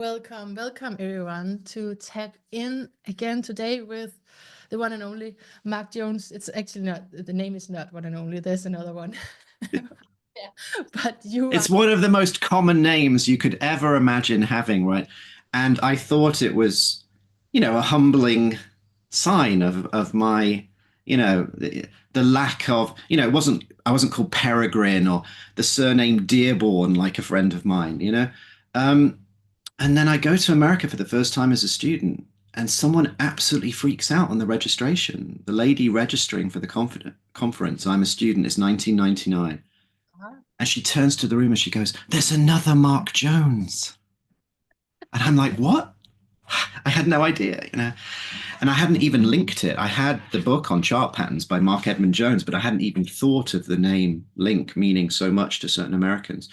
Welcome, welcome everyone to Tap In again today with the one and only Mark Jones. It's actually not, the name is not one and only, there's another one. Yeah, but you are. It's one of the most common names you could ever imagine having, right? And I thought it was, a humbling sign of my, the lack of, I wasn't called Peregrine or the surname Dearborn like a friend of mine. Um, and then I go to America for the first time as a student, and someone absolutely freaks out on the registration. The lady registering for the conference, I'm a student, is 1999. And she turns to the room and she goes, "There's another Mark Jones." And I'm like, "What?" I had no idea. And I hadn't even linked it. I had the book on chart patterns by Mark Edmund Jones, but I hadn't even thought of the name link meaning so much to certain Americans.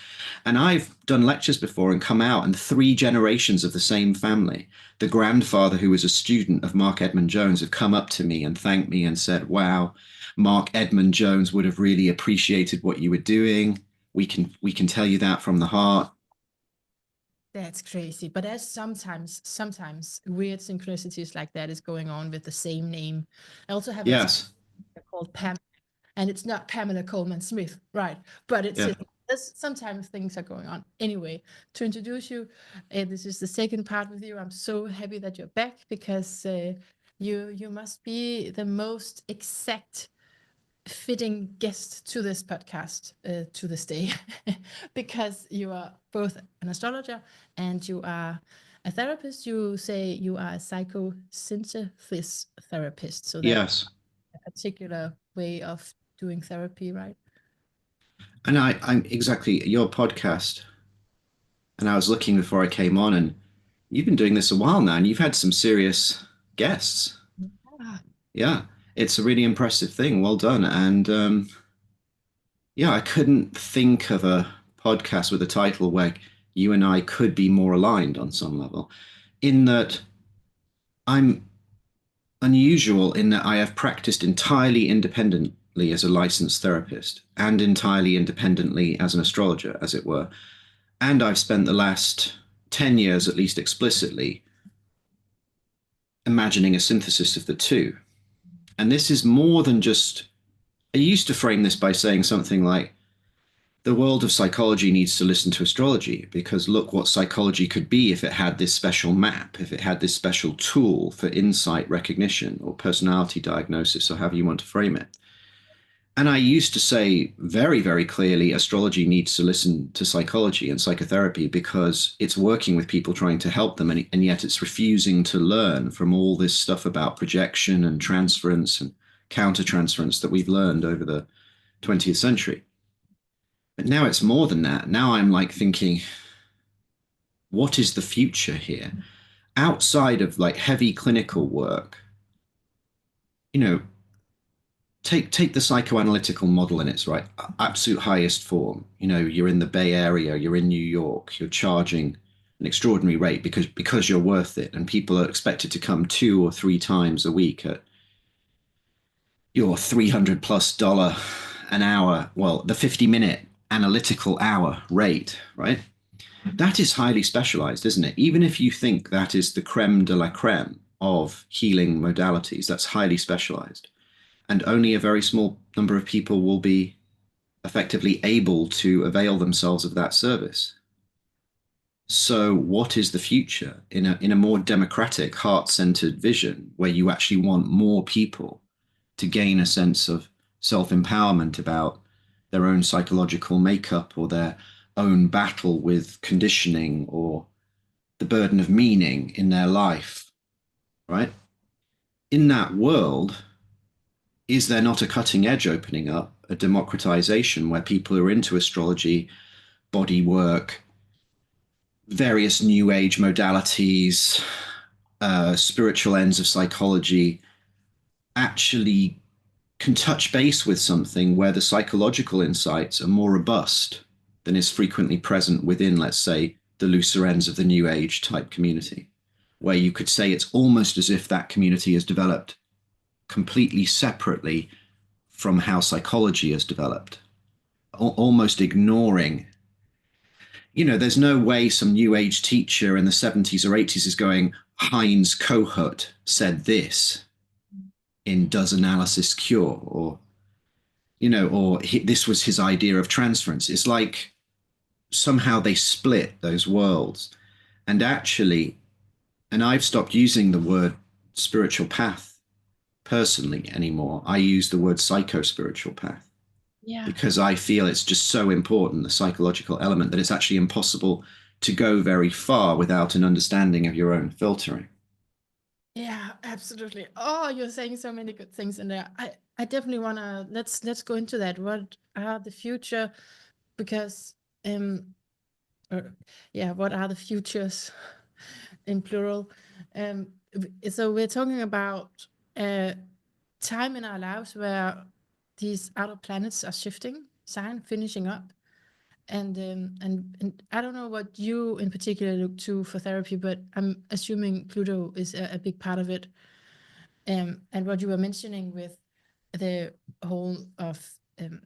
And I've done lectures before and come out, and three generations of the same family, the grandfather who was a student of Mark Edmund Jones, have come up to me and thanked me and said, "Wow, Mark Edmund Jones would have really appreciated what you were doing. We can tell you that from the heart." That's crazy. But there's sometimes weird synchronicities like that is going on with the same name. I also have a teacher Yes. called Pam, and it's not Pamela Coleman Smith, right? But it's Yeah. just sometimes things are going on. Anyway, to introduce you, this is the second part with you. I'm so happy that you're back because you must be the most exact fitting guest to this podcast to this day because you are both an astrologer and you are a therapist. You say you are a psychosynthesis therapist, so that's Yes. a particular way of doing therapy, right? And I'm exactly your podcast. And I was looking before I came on, and you've been doing this a while now, and you've had some serious guests. Ah, Yeah, it's a really impressive thing. Well done. And yeah, I couldn't think of a podcast with a title where you and I could be more aligned on some level, in that I'm unusual in that I have practiced entirely independently as a licensed therapist and entirely independently as an astrologer, as it were. And I've spent the last 10 years, at least explicitly, imagining a synthesis of the two. And this is more than just, I used to frame this by saying something like, the world of psychology needs to listen to astrology because look what psychology could be if it had this special map, if it had this special tool for insight recognition or personality diagnosis, or however you want to frame it. And I used to say very, very clearly astrology needs to listen to psychology and psychotherapy because it's working with people trying to help them, and yet it's refusing to learn from all this stuff about projection and transference and countertransference that we've learned over the 20th century. But now it's more than that. Now I'm like thinking, what is the future here? Outside of like heavy clinical work, you know, take the psychoanalytical model in its right absolute highest form. You're in the Bay Area, you're in New York, you're charging an extraordinary rate because you're worth it, and people are expected to come 2 or 3 times a week at your $300+ an hour, well, the 50-minute analytical hour rate, right? That is highly specialized, isn't it? Even if you think that is the creme de la creme of healing modalities, that's highly specialized, and only a very small number of people will be effectively able to avail themselves of that service. So, what is the future in a more democratic, heart-centered vision where you actually want more people to gain a sense of self-empowerment about their own psychological makeup or their own battle with conditioning or the burden of meaning in their life, right? In that world, is there not a cutting edge opening up, a democratization where people who are into astrology, body work, various new age modalities, spiritual ends of psychology actually can touch base with something where the psychological insights are more robust than is frequently present within, let's say, the looser ends of the new age type community, where you could say it's almost as if that community has developed completely separately from how psychology has developed, almost ignoring, there's no way some new age teacher in the 70s or 80s is going, Heinz Kohut said this in Does Analysis Cure? Or, this was his idea of transference. It's like somehow they split those worlds. And actually, and I've stopped using the word spiritual path personally anymore. I use the word psycho-spiritual path Yeah. because I feel it's just so important, the psychological element, that it's actually impossible to go very far without an understanding of your own filtering. Yeah, absolutely. Oh, you're saying so many good things in there. I definitely wanna let's go into that. What are the future? Because yeah, what are the futures in plural? So we're talking about a time in our lives where these outer planets are shifting, sign finishing up, and I don't know what you in particular look to for therapy, but I'm assuming Pluto is a big part of it. And what you were mentioning with the whole of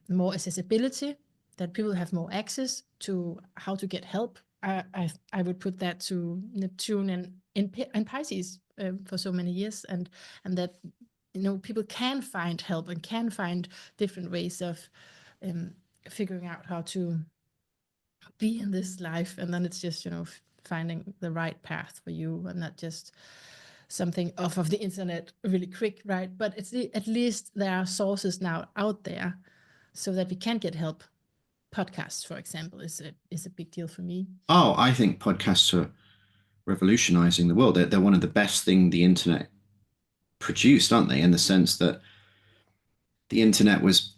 more accessibility, that people have more access to how to get help. I would put that to Neptune and Pisces for so many years, and that people can find help and can find different ways of um, figuring out how to be in this life, and then it's just finding the right path for you and not just something off of the internet really quick, right? But at least there are sources now out there so that we can get help. Podcasts, for example, is a big deal for me. Oh, I think podcasts are revolutionizing the world. They're one of the best things the internet produced, aren't they? In the sense that the internet was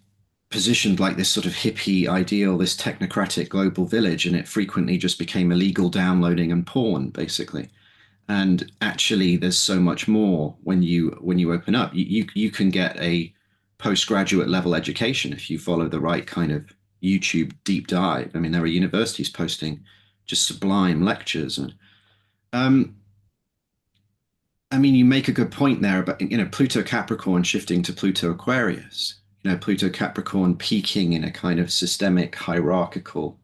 positioned like this sort of hippie ideal, this technocratic global village, and it frequently just became illegal downloading and porn, basically. And actually, there's so much more when you open up. You can get a postgraduate level education if you follow the right kind of YouTube deep dive. I mean, there are universities posting just sublime lectures, and um, I mean, you make a good point there about Pluto Capricorn shifting to Pluto Aquarius. Pluto Capricorn peaking in a kind of systemic hierarchical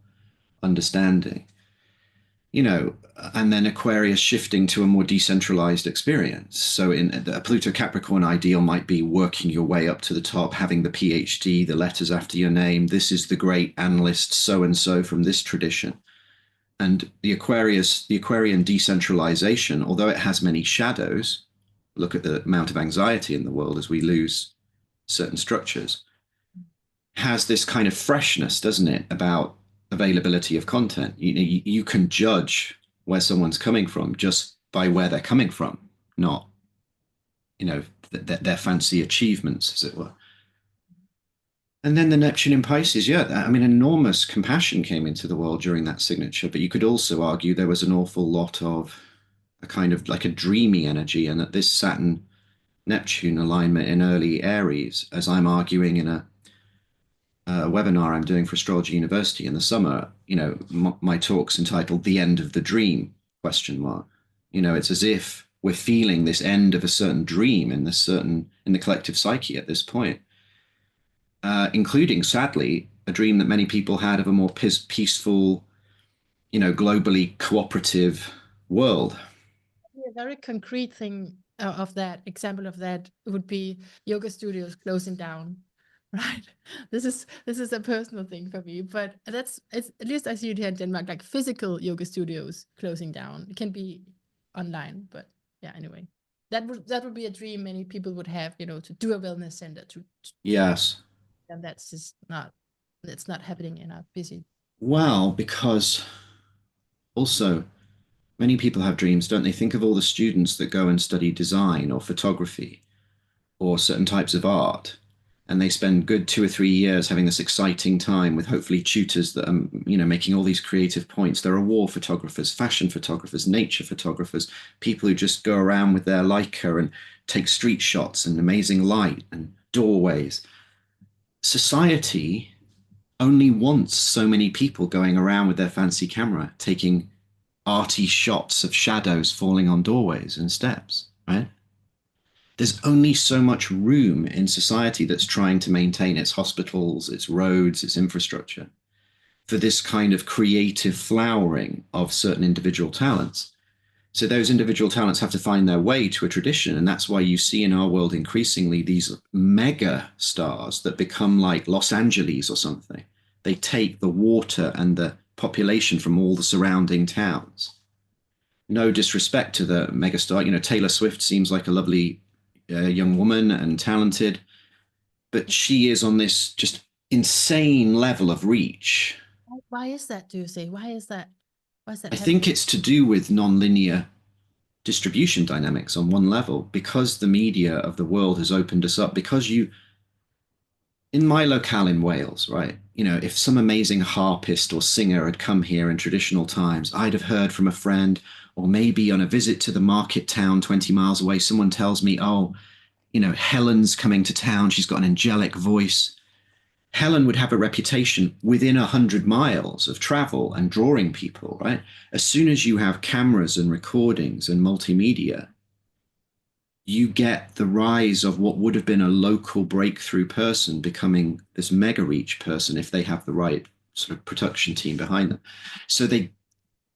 understanding. And then Aquarius shifting to a more decentralized experience. So in a Pluto Capricorn ideal might be working your way up to the top, having the PhD, the letters after your name. This is the great analyst so and so from this tradition. And the Aquarian decentralization, although it has many shadows, look at the amount of anxiety in the world as we lose certain structures, has this kind of freshness, doesn't it, about availability of content. You can judge where someone's coming from just by where they're coming from, not their fancy achievements, as it were. And then the Neptune in Pisces, yeah, I mean, enormous compassion came into the world during that signature, but you could also argue there was an awful lot of a kind of like a dreamy energy, and that this Saturn Neptune alignment in early Aries, as I'm arguing in a webinar I'm doing for Astrology University in the summer, my talk's entitled "The End of the Dream?" ? It's as if we're feeling this end of a certain dream in the collective psyche at this point, including, sadly, a dream that many people had of a more peaceful, globally cooperative world. A very concrete thing of that example of that would be yoga studios closing down, right? This is a personal thing for me, but it's at least I see it here in Denmark, like physical yoga studios closing down. It can be online, but yeah, anyway, that would be a dream many people would have, to do a wellness center Yes. and that's just not, it's not happening in our busy. Well, because also many people have dreams, don't they? Think of all the students that go and study design or photography or certain types of art, and they spend good 2 or 3 years having this exciting time with hopefully tutors that are, making all these creative points. There are war photographers, fashion photographers, nature photographers, people who just go around with their Leica and take street shots and amazing light and doorways. Society only wants so many people going around with their fancy camera, taking arty shots of shadows falling on doorways and steps, right? There's only so much room in society that's trying to maintain its hospitals, its roads, its infrastructure for this kind of creative flowering of certain individual talents. So those individual talents have to find their way to a tradition. And that's why you see in our world increasingly these mega stars that become like Los Angeles or something. They take the water and the population from all the surrounding towns. No disrespect to the megastar. Taylor Swift seems like a lovely young woman and talented, but she is on this just insane level of reach. Why is that, do you say? Why is that? Why is that I happening? think it's to do with nonlinear distribution dynamics on one level, because the media of the world has opened us up. Because in my locale in Wales, right, if some amazing harpist or singer had come here in traditional times, I'd have heard from a friend, or maybe on a visit to the market town 20 miles away, someone tells me, oh, Helen's coming to town, she's got an angelic voice. Helen would have a reputation within 100 miles of travel and drawing people, right? As soon as you have cameras and recordings and multimedia, you get the rise of what would have been a local breakthrough person becoming this mega reach person if they have the right sort of production team behind them. So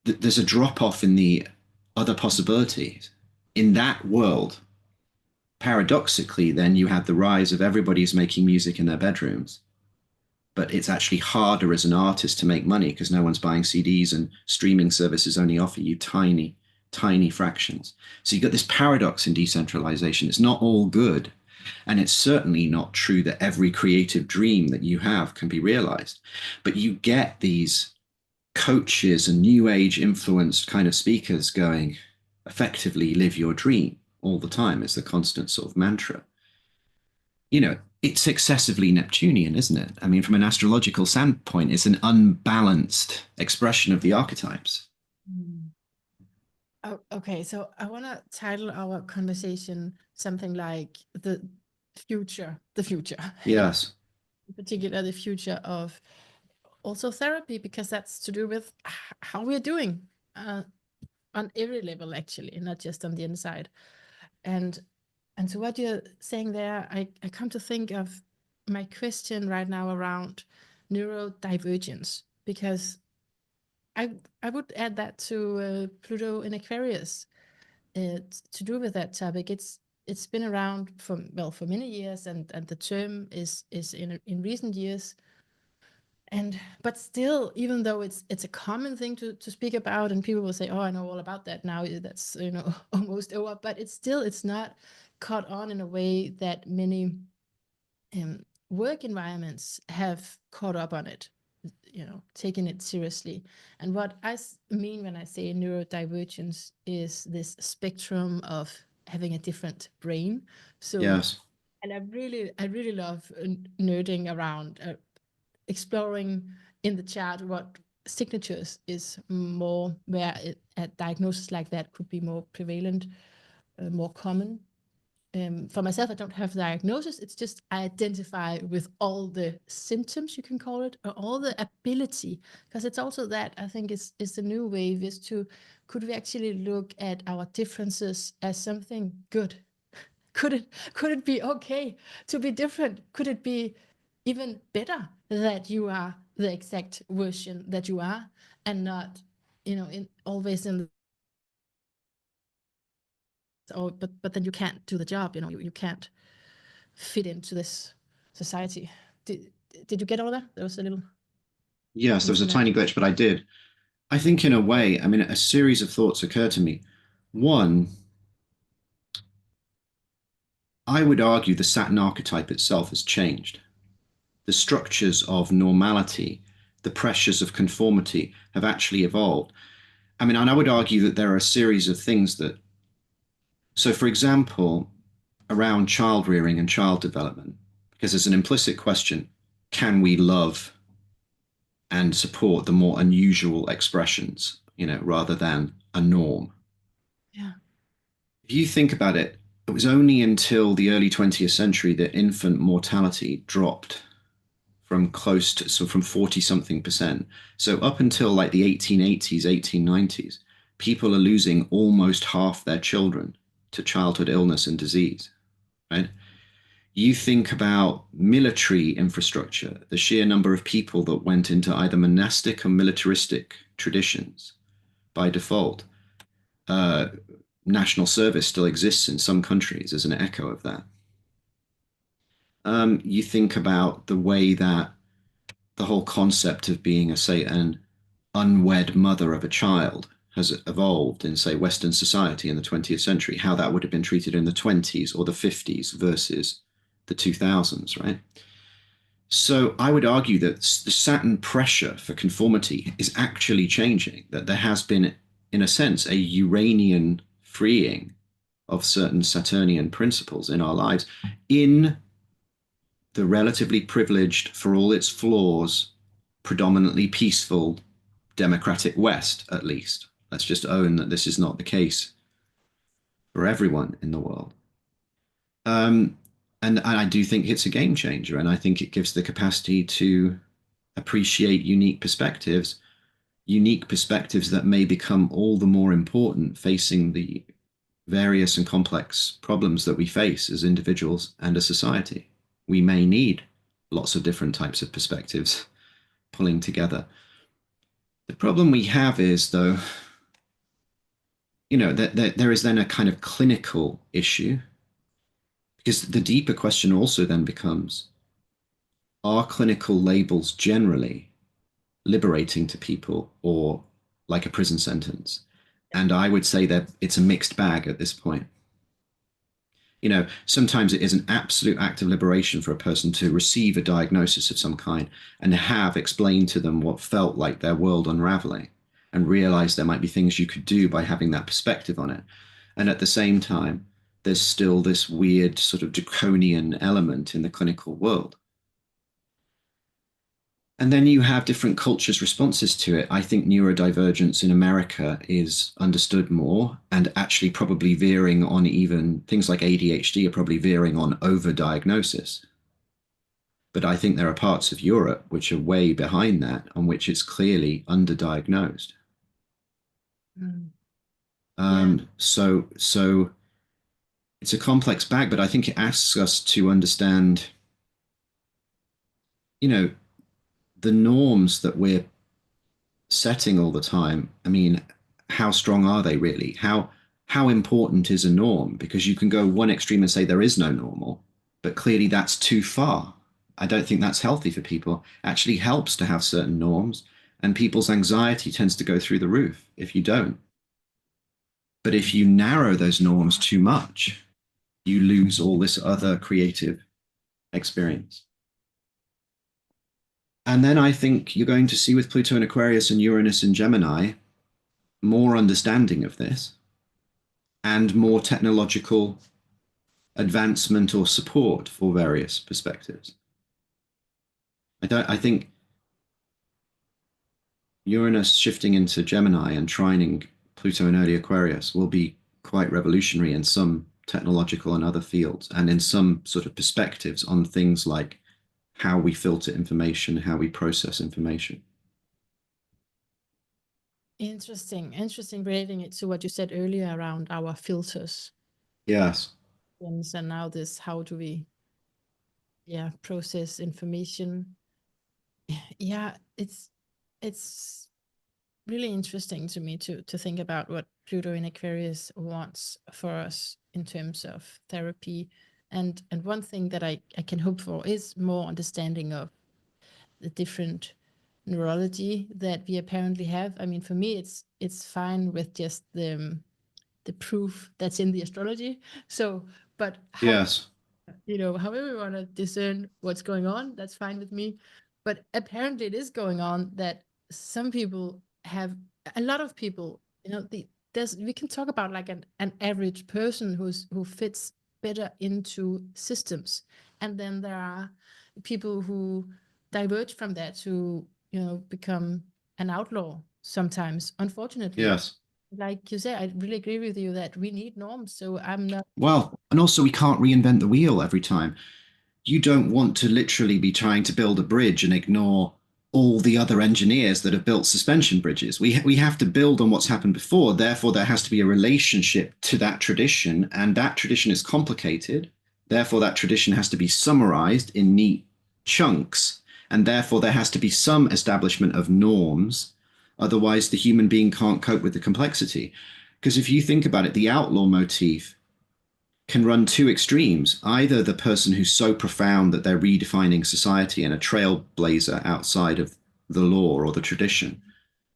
there's a drop off in the other possibilities. In that world, paradoxically, then you had the rise of everybody's making music in their bedrooms, but it's actually harder as an artist to make money because no one's buying CDs, and streaming services only offer you tiny, tiny fractions. So you've got this paradox in decentralization. It's not all good. And it's certainly not true that every creative dream that you have can be realized. But you get these coaches and new age influenced kind of speakers going, effectively live your dream all the time. It's the constant sort of mantra. It's excessively Neptunian, isn't it? I mean, from an astrological standpoint, it's an unbalanced expression of the archetypes. Mm. Oh, okay, so I want to title our conversation something like the future, Yes. in particular the future of also therapy, because that's to do with how we're doing uh, on every level, actually, not just on the inside. And to what you're saying there, I come to think of my question right now around neurodivergence, because I would add that to Pluto in Aquarius. To do with that topic, it's been around for many years, and the term is in recent years. And but still, even though it's a common thing to speak about, and people will say, oh, I know all about that now, that's almost over, but it's not caught on in a way that many work environments have caught up on it, taken it seriously. And what I mean when I say neurodivergence is this spectrum of having a different brain. So, Yes. and I really love nerding around, exploring in the chat what signatures is more, where a diagnosis like that could be more prevalent, more common. For myself, I don't have the diagnosis. It's just I identify with all the symptoms, you can call it, or all the ability, because it's also that I think is the new wave, is to, could we actually look at our differences as something good? Could it be okay to be different? Could it be even better that you are the exact version that you are, and not, in always in, oh, but then you can't do the job, you can't fit into this society. Did you get all of that? There was a little Yes, there was a internet. tiny glitch, but I did. I think, in a way, I mean, a series of thoughts occur to me. One, I would argue the Saturn archetype itself has changed. The structures of normality, the pressures of conformity have actually evolved. I mean, and I would argue that there are a series of things that, so for example, around child rearing and child development, because there's an implicit question, can we love and support the more unusual expressions, rather than a norm? Yeah. If you think about it, it was only until the early 20th century that infant mortality dropped from from 40 something percent. So up until like the 1880s, 1890s, people are losing almost half their children to childhood illness and disease, right? You think about military infrastructure, the sheer number of people that went into either monastic or militaristic traditions by default. Uh, National service still exists in some countries as an echo of that. You think about the way that the whole concept of being, say, an unwed mother of a child has evolved in, say, Western society in the 20th century, how that would have been treated in the 20s or the 50s versus the 2000s, right? So I would argue that the Saturn pressure for conformity is actually changing, that there has been, in a sense, a Uranian freeing of certain Saturnian principles in our lives in the relatively privileged, for all its flaws, predominantly peaceful democratic West, at least. Let's just own that this is not the case for everyone in the world. And I do think it's a game changer, and I think it gives the capacity to appreciate unique perspectives that may become all the more important facing the various and complex problems that we face as individuals and as society. We may need lots of different types of perspectives pulling together. The problem we have is, though, that there is then a kind of clinical issue, because the deeper question also then becomes, are clinical labels generally liberating to people or like a prison sentence? And I would say that it's a mixed bag at this point. Sometimes it is an absolute act of liberation for a person to receive a diagnosis of some kind and have explained to them what felt like their world unraveling and realize there might be things you could do by having that perspective on it. And at the same time, there's still this weird sort of draconian element in the clinical world. And then you have different cultures' responses to it. I think neurodivergence in America is understood more and actually probably veering on, even things like ADHD are probably veering on overdiagnosis. But I think there are parts of Europe which are way behind that, on which it's clearly underdiagnosed. Mm. Yeah. So it's a complex bag, but I think it asks us to understand, the norms that we're setting all the time. I mean, how strong are they really? How important is a norm? Because you can go one extreme and say there is no normal, but clearly that's too far. I don't think that's healthy for people. It actually helps to have certain norms, and people's anxiety tends to go through the roof if you don't. But if you narrow those norms too much, you lose all this other creative experience. And then I think you're going to see with Pluto in Aquarius and Uranus in Gemini more understanding of this and more technological advancement or support for various perspectives. I think Uranus shifting into Gemini and trining Pluto in early Aquarius will be quite revolutionary in some technological and other fields, and in some sort of perspectives on things like how we filter information, how we process information. Interesting relating it to what you said earlier around our filters. Yes. And now this, how do we process information? Yeah, it's really interesting to me to think about what Pluto in Aquarius wants for us in terms of therapy. And one thing that I can hope for is more understanding of the different neurology that we apparently have. I mean, for me, it's fine with just the proof that's in the astrology. So, but how, Yes. however we want to discern what's going on, that's fine with me. But apparently, it is going on that some people have, a lot of people, we can talk about like an average person who fits better into systems, and then there are people who diverge from that to become an outlaw sometimes, unfortunately. Yes. Like you said, I really agree with you that we need norms. So I'm not. Well, and also we can't reinvent the wheel every time. You don't want to literally be trying to build a bridge and ignore all the other engineers that have built suspension bridges. We have to build on what's happened before. Therefore, there has to be a relationship to that tradition, and that tradition is complicated. Therefore, that tradition has to be summarized in neat chunks, and therefore there has to be some establishment of norms. Otherwise, the human being can't cope with the complexity. Because if you think about it, the outlaw motif can run two extremes. Either the person who's so profound that they're redefining society and a trailblazer outside of the law or the tradition,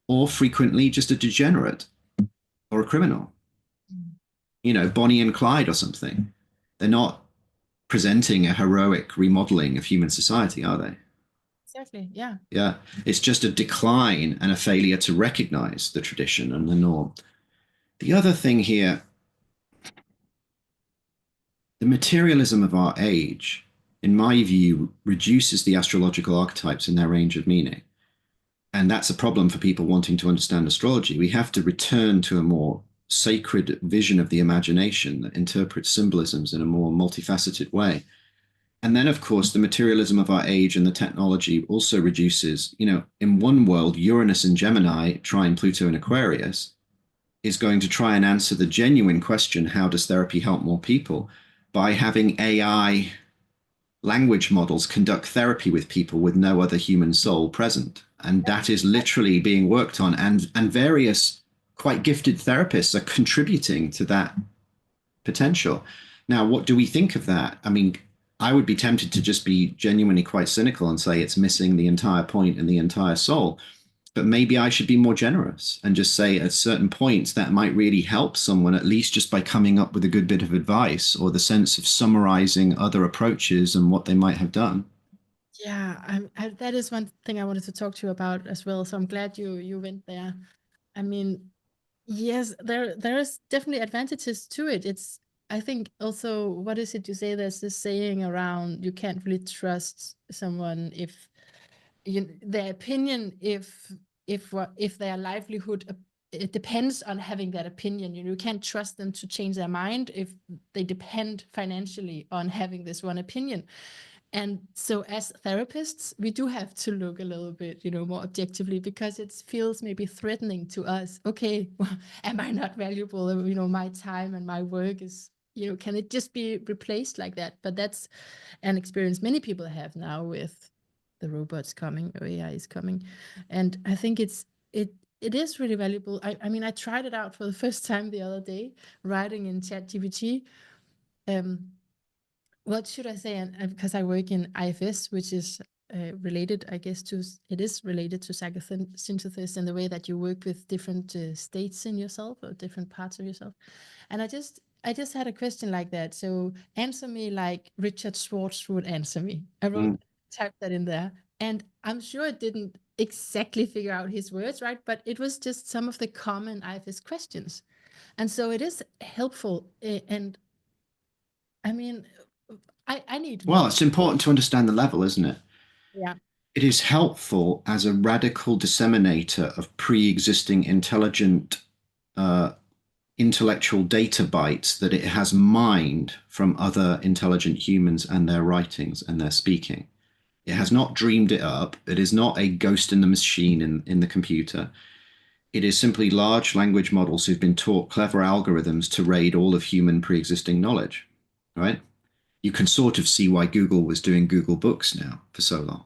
or frequently just a degenerate or a criminal. You know, Bonnie and Clyde or something. They're not presenting a heroic remodeling of human society, are they? Exactly. Yeah. Yeah. It's just a decline and a failure to recognize the tradition and the norm. The other thing here, the materialism of our age, in my view, reduces the astrological archetypes in their range of meaning. And that's a problem for people wanting to understand astrology. We have to return to a more sacred vision of the imagination that interprets symbolisms in a more multifaceted way. And then, of course, the materialism of our age and the technology also reduces, you know, in one world, Uranus and Gemini, trine Pluto and Aquarius, is going to try and answer the genuine question, how does therapy help more people? By having AI language models conduct therapy with people with no other human soul present. And that is literally being worked on. And various quite gifted therapists are contributing to that potential. Now, what do we think of that? I mean, I would be tempted to just be genuinely quite cynical and say it's missing the entire point and the entire soul. But maybe I should be more generous and just say at certain points that might really help someone, at least just by coming up with a good bit of advice or the sense of summarizing other approaches and what they might have done. Yeah, that is one thing I wanted to talk to you about as well. So I'm glad you went there. I mean, yes, there is definitely advantages to it. It's, I think also, what is it you say? There's this saying around you can't really trust someone if their opinion, if their livelihood it depends on having that opinion. You can't trust them to change their mind if they depend financially on having this one opinion. And so as therapists, we do have to look a little bit, more objectively, because it feels maybe threatening to us. Okay, well, am I not valuable? My time and my work is, can it just be replaced like that? But that's an experience many people have now with the robots coming, or AI is coming. And I think it is really valuable. I mean, I tried it out for the first time the other day, writing in ChatGPT. What should I say? And because I work in IFS, which is related, I guess, it is related to psychosynthesis in the way that you work with different states in yourself or different parts of yourself. And I just had a question like that. So answer me like Richard Schwartz would answer me. I Mm. typed that in there, and I'm sure it didn't exactly figure out his words, right? But it was just some of the common IFS questions, and so it is helpful. And I mean, I need Well, more. it's important to understand the level, isn't it? Yeah. It is helpful as a radical disseminator of pre-existing intelligent uh, intellectual data bytes that it has mined from other intelligent humans and their writings and their speaking. It has not dreamed it up. It is not a ghost in the machine in the computer. It is simply large language models who've been taught clever algorithms to raid all of human pre-existing knowledge, right? You can sort of see why Google was doing Google Books now for so long,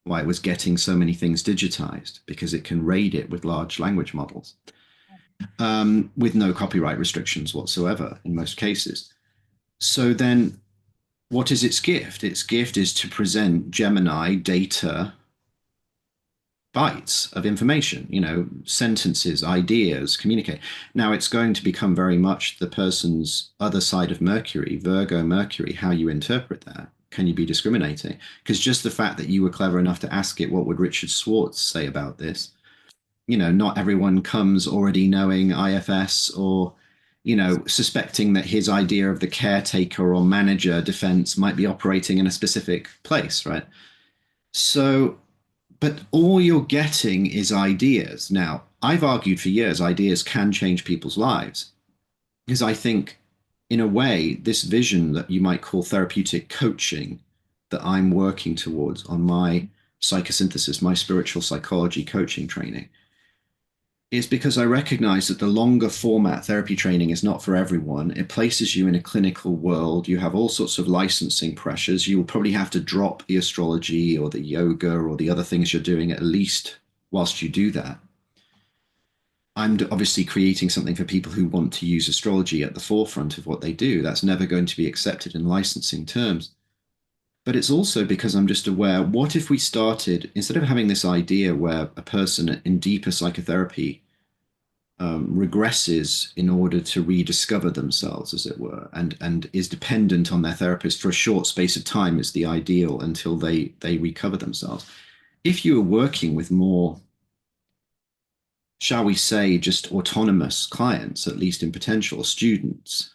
why it was getting so many things digitized, because it can raid it with large language models with no copyright restrictions whatsoever in most cases. So then what is its gift? Its gift is to present Gemini data bytes of information, sentences, ideas, communicate. Now it's going to become very much the person's other side of Mercury, Virgo Mercury, how you interpret that. Can you be discriminating? Because just the fact that you were clever enough to ask it, what would Richard Schwartz say about this? Not everyone comes already knowing IFS or, suspecting that his idea of the caretaker or manager defense might be operating in a specific place, right? So, but all you're getting is ideas. Now, I've argued for years ideas can change people's lives because I think, in a way, this vision that you might call therapeutic coaching that I'm working towards on my psychosynthesis, my spiritual psychology coaching training, It's because I recognize that the longer format therapy training is not for everyone. It places you in a clinical world. You have all sorts of licensing pressures. You will probably have to drop the astrology or the yoga or the other things you're doing at least whilst you do that. I'm obviously creating something for people who want to use astrology at the forefront of what they do. That's never going to be accepted in licensing terms. But it's also because I'm just aware, what if we started, instead of having this idea where a person in deeper psychotherapy regresses in order to rediscover themselves, as it were, and is dependent on their therapist for a short space of time is the ideal until they recover themselves. If you are working with more, shall we say, just autonomous clients, at least in potential students,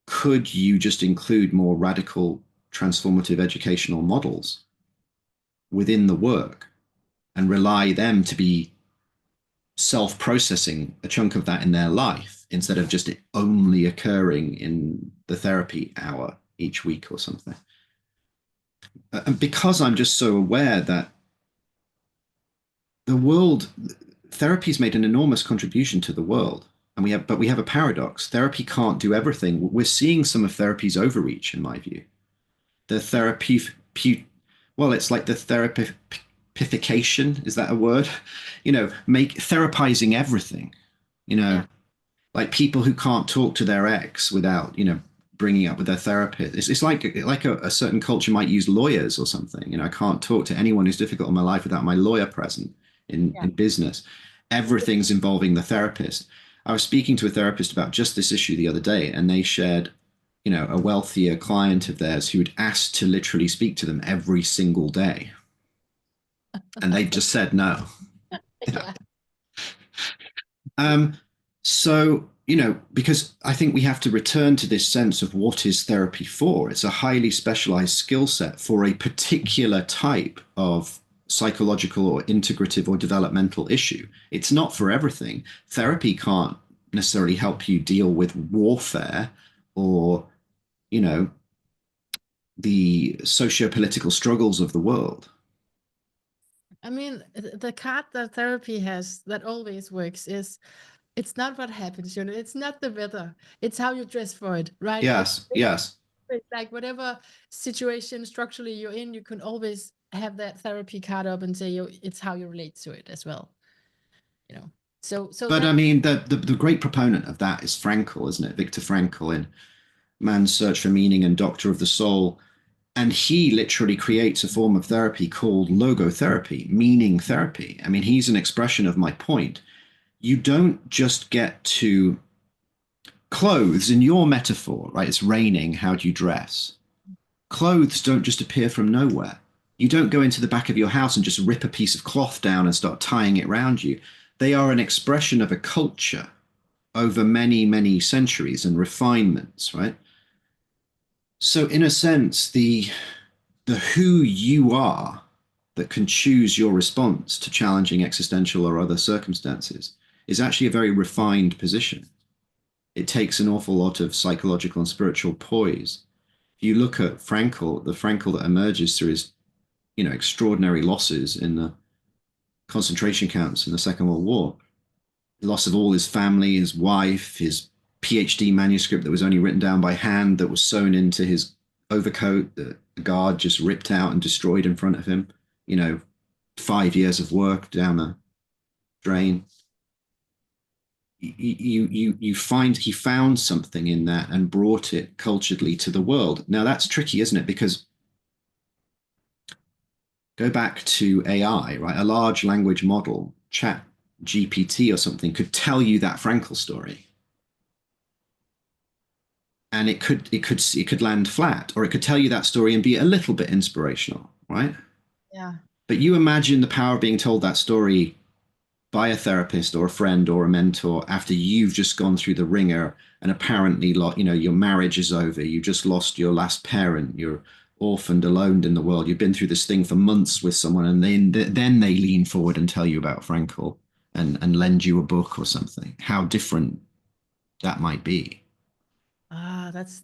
could you just include more radical transformative educational models within the work and rely them to be self-processing a chunk of that in their life instead of just it only occurring in the therapy hour each week or something? And because I'm just so aware that the world, therapy's made an enormous contribution to the world. And we have a paradox. Therapy can't do everything. We're seeing some of therapy's overreach, in my view. The therapy, well, it's like the therapification. Is that a word? Make therapizing everything. Yeah. Like people who can't talk to their ex without, bringing up with their therapist. It's like a certain culture might use lawyers or something. I can't talk to anyone who's difficult in my life without my lawyer present in business. Everything's involving the therapist. I was speaking to a therapist about just this issue the other day, and they shared, a wealthier client of theirs who'd asked to literally speak to them every single day. And they just said no. Yeah. Um, so, because I think we have to return to this sense of what is therapy for. It's a highly specialized skill set for a particular type of psychological or integrative or developmental issue. It's not for everything. Therapy can't necessarily help you deal with warfare or, the socio-political struggles of the world. I mean, the card that therapy has that always works is it's not what happens, it's not the weather, it's how you dress for it, right? Yes, yes. It's like whatever situation structurally you're in, you can always have that therapy card up and say, it's how you relate to it as well, you know. So But that I mean, the great proponent of that is Frankl, isn't it? Viktor Frankl in Man's Search for Meaning and Doctor of the Soul. And he literally creates a form of therapy called logotherapy, meaning therapy. I mean, he's an expression of my point. You don't just get to clothes in your metaphor, right? It's raining. How do you dress? Clothes don't just appear from nowhere. You don't go into the back of your house and just rip a piece of cloth down and start tying it around you. They are an expression of a culture over many, many centuries and refinements, right? So, in a sense, the who you are that can choose your response to challenging existential or other circumstances is actually a very refined position. It takes an awful lot of psychological and spiritual poise. If you look at Frankl, the Frankl that emerges through his, extraordinary losses in the concentration camps in the Second World War, loss of all his family, his wife, his PhD manuscript that was only written down by hand that was sewn into his overcoat that the guard just ripped out and destroyed in front of him. 5 years of work down the drain. You find he found something in that and brought it culturally to the world. Now that's tricky, isn't it? Because go back to AI, right? A large language model, Chat GPT or something, could tell you that Frankl story, and it could land flat, or it could tell you that story and be a little bit inspirational, right? yeah. But you imagine the power of being told that story by a therapist or a friend or a mentor after you've just gone through the ringer and apparently, your marriage is over, you just lost your last parent, you're orphaned, alone in the world, you've been through this thing for months with someone, and then they lean forward and tell you about Frankl and lend you a book or something. How different that might be. That's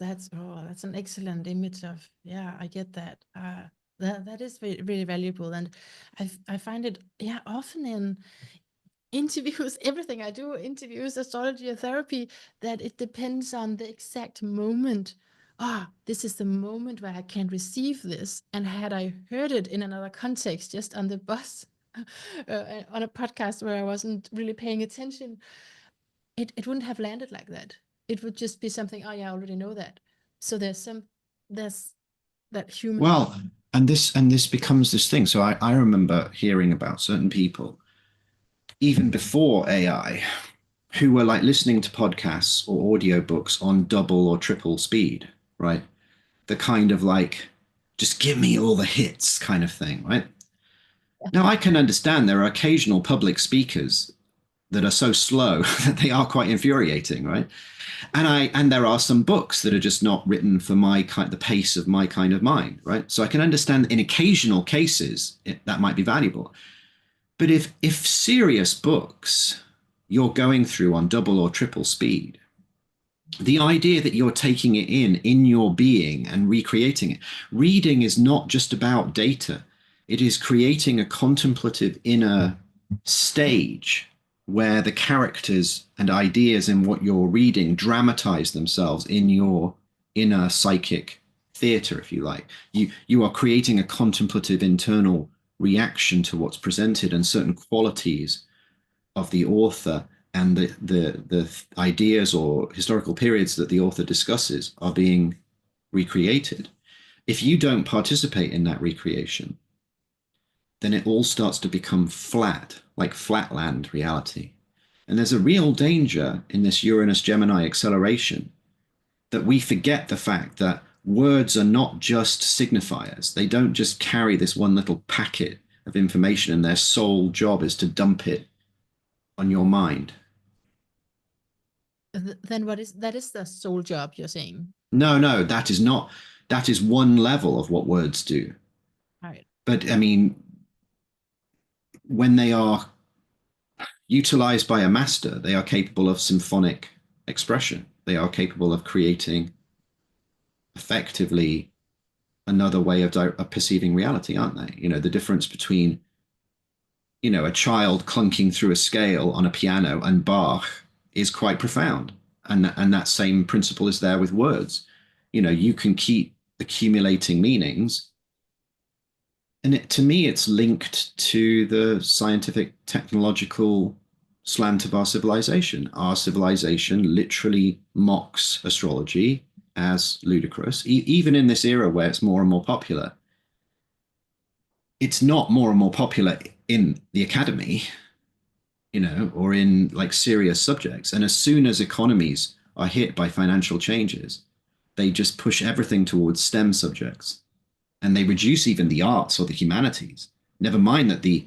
an excellent image of, yeah, I get that. That is really valuable, and I find it, yeah, often interviews, everything I do, interviews, astrology, and therapy, that it depends on the exact moment. This is the moment where I can receive this. And had I heard it in another context, just on the bus, on a podcast where I wasn't really paying attention, it wouldn't have landed like that. It would just be something, oh yeah, I already know that. So there's that human. Well, and this becomes this thing. So I remember hearing about certain people even before AI who were like listening to podcasts or audiobooks on double or triple speed, right? The kind of like, just give me all the hits kind of thing, right? Now, I can understand there are occasional public speakers that are so slow that they are quite infuriating, right? And there are some books that are just not written for my kind, the pace of my kind of mind, right? So I can understand in occasional cases that might be valuable. But if serious books you're going through on double or triple speed, the idea that you're taking it in your being and recreating it, reading is not just about data. It is creating a contemplative inner stage where the characters and ideas in what you're reading dramatize themselves in your inner psychic theater, if you like. You are creating a contemplative internal reaction to what's presented, and certain qualities of the author and the ideas or historical periods that the author discusses are being recreated. If you don't participate in that recreation, then it all starts to become flat, like flatland reality. And there's a real danger in this Uranus Gemini acceleration that we forget the fact that words are not just signifiers. They don't just carry this one little packet of information and their sole job is to dump it on your mind. Then what is that? Is the sole job, you're saying? No, that is not. That is one level of what words do. Right. But I mean, when they are utilized by a master, they are capable of symphonic expression. They are capable of creating effectively another way of perceiving reality, aren't they? You know, the difference between, you know, a child clunking through a scale on a piano and Bach is quite profound. And that same principle is there with words. You know, you can keep accumulating meanings. And to me, it's linked to the scientific, technological slant of our civilization. Our civilization literally mocks astrology as ludicrous, even in this era where it's more and more popular. It's not more and more popular in the academy, you know, or in like serious subjects. And as soon as economies are hit by financial changes, they just push everything towards STEM subjects and they reduce even the arts or the humanities. Never mind that the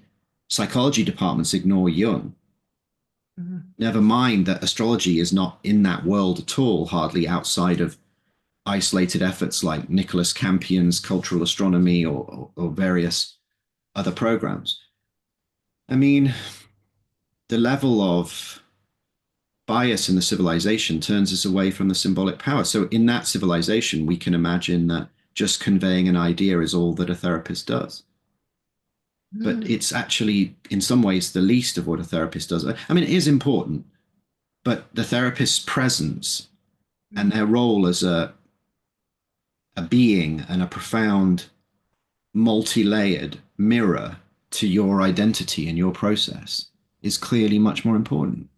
psychology departments ignore Jung. Mm-hmm. Never mind that astrology is not in that world at all, hardly outside of isolated efforts like Nicholas Campion's cultural astronomy or various other programs. I mean, the level of bias in the civilization turns us away from the symbolic power. So in that civilization, we can imagine that just conveying an idea is all that a therapist does. But it's actually, in some ways, the least of what a therapist does. I mean, it is important, but the therapist's presence and their role as a being and a profound, multi-layered mirror to your identity and your process is clearly much more important.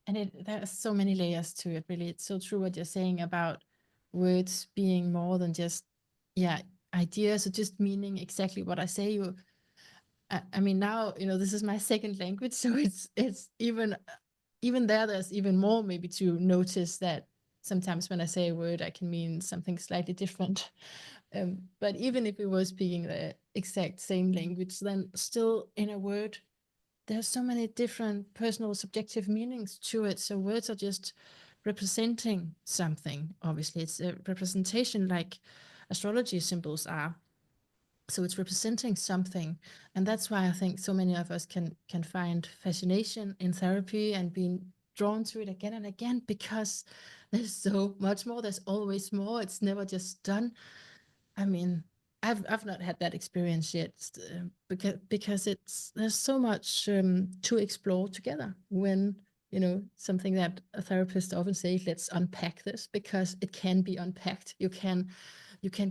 And there are so many layers to it, really. It's so true what you're saying about words being more than just, yeah, ideas or just meaning exactly what I say. I mean, now, you know, this is my second language, so it's even there's even more maybe to notice that sometimes when I say a word, I can mean something slightly different. But even if we were speaking the exact same language, then still in a word, there's so many different personal subjective meanings to it. So words are just representing something. Obviously, it's a representation like astrology symbols are. So it's representing something. And that's why I think so many of us can find fascination in therapy and being drawn to it again and again, because there's so much more. There's always more. It's never just done. I mean, I've not had that experience yet, because there's so much to explore together. When something that a therapist often says, let's unpack this, because it can be unpacked. You can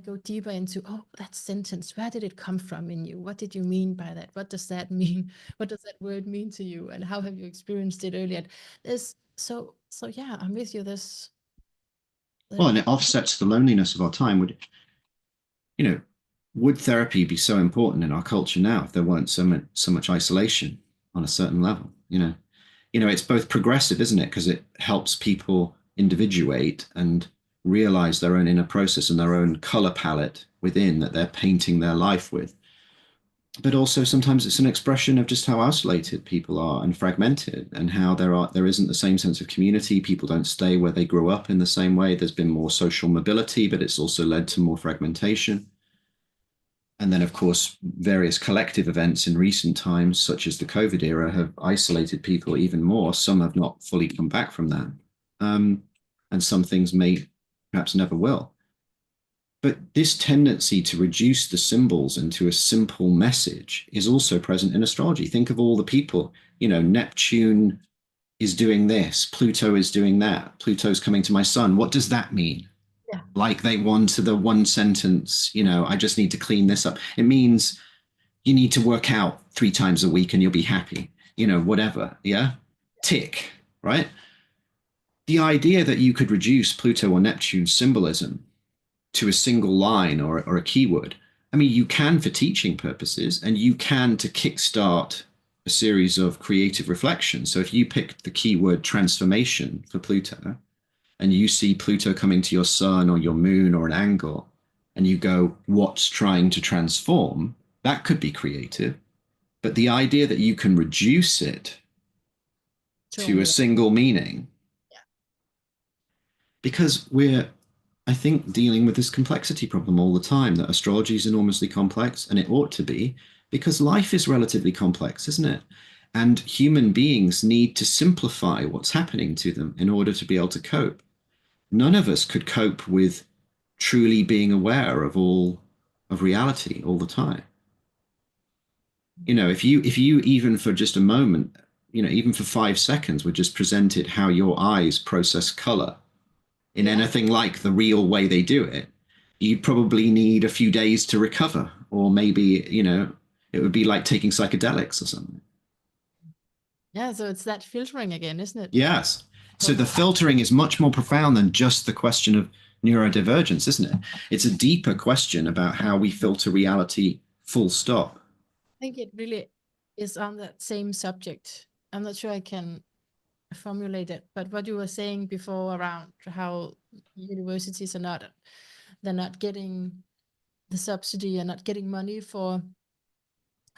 go deeper into, oh, that sentence, where did it come from in you? What did you mean by that? What does that mean? What does that word mean to you? And how have you experienced it earlier? There's so yeah, I'm with you. Well, and it offsets the loneliness of our time. Would therapy be so important in our culture now if there weren't so much isolation on a certain level? It's both progressive, isn't it? Because it helps people individuate and realize their own inner process and their own color palette within that they're painting their life with. But also sometimes it's an expression of just how isolated people are and fragmented, and how there isn't the same sense of community. People don't stay where they grew up in the same way. There's been more social mobility, but it's also led to more fragmentation. And then, of course, various collective events in recent times, such as the COVID era, have isolated people even more. Some have not fully come back from that. And some things may perhaps never will. But this tendency to reduce the symbols into a simple message is also present in astrology. Think of all the people, Neptune is doing this, Pluto is doing that, Pluto's coming to my sun. What does that mean? Yeah. Like they want to the one sentence, I just need to clean this up. It means you need to work out 3 times a week and you'll be happy, whatever. Yeah. Tick, right? The idea that you could reduce Pluto or Neptune symbolism to a single line or a keyword. I mean, you can for teaching purposes, and you can to kickstart a series of creative reflections. So if you pick the keyword transformation for Pluto, and you see Pluto coming to your sun or your moon or an angle, and you go, what's trying to transform? That could be creative. But the idea that you can reduce it to a single meaning, because we're, I think, dealing with this complexity problem all the time, that astrology is enormously complex, and it ought to be, because life is relatively complex, isn't it? And human beings need to simplify what's happening to them in order to be able to cope. None of us could cope with truly being aware of all of reality all the time. If you even for just a moment, even for 5 seconds, were just presented how your eyes process color in anything like the real way they do it, you'd probably need a few days to recover, or maybe, it would be like taking psychedelics or something. Yeah, so it's that filtering again, isn't it? Yes. So the filtering is much more profound than just the question of neurodivergence, isn't it? It's a deeper question about how we filter reality, full stop. I think it really is on that same subject. I'm not sure I can formulate it, but what you were saying before around how universities they're not getting the subsidy and not getting money for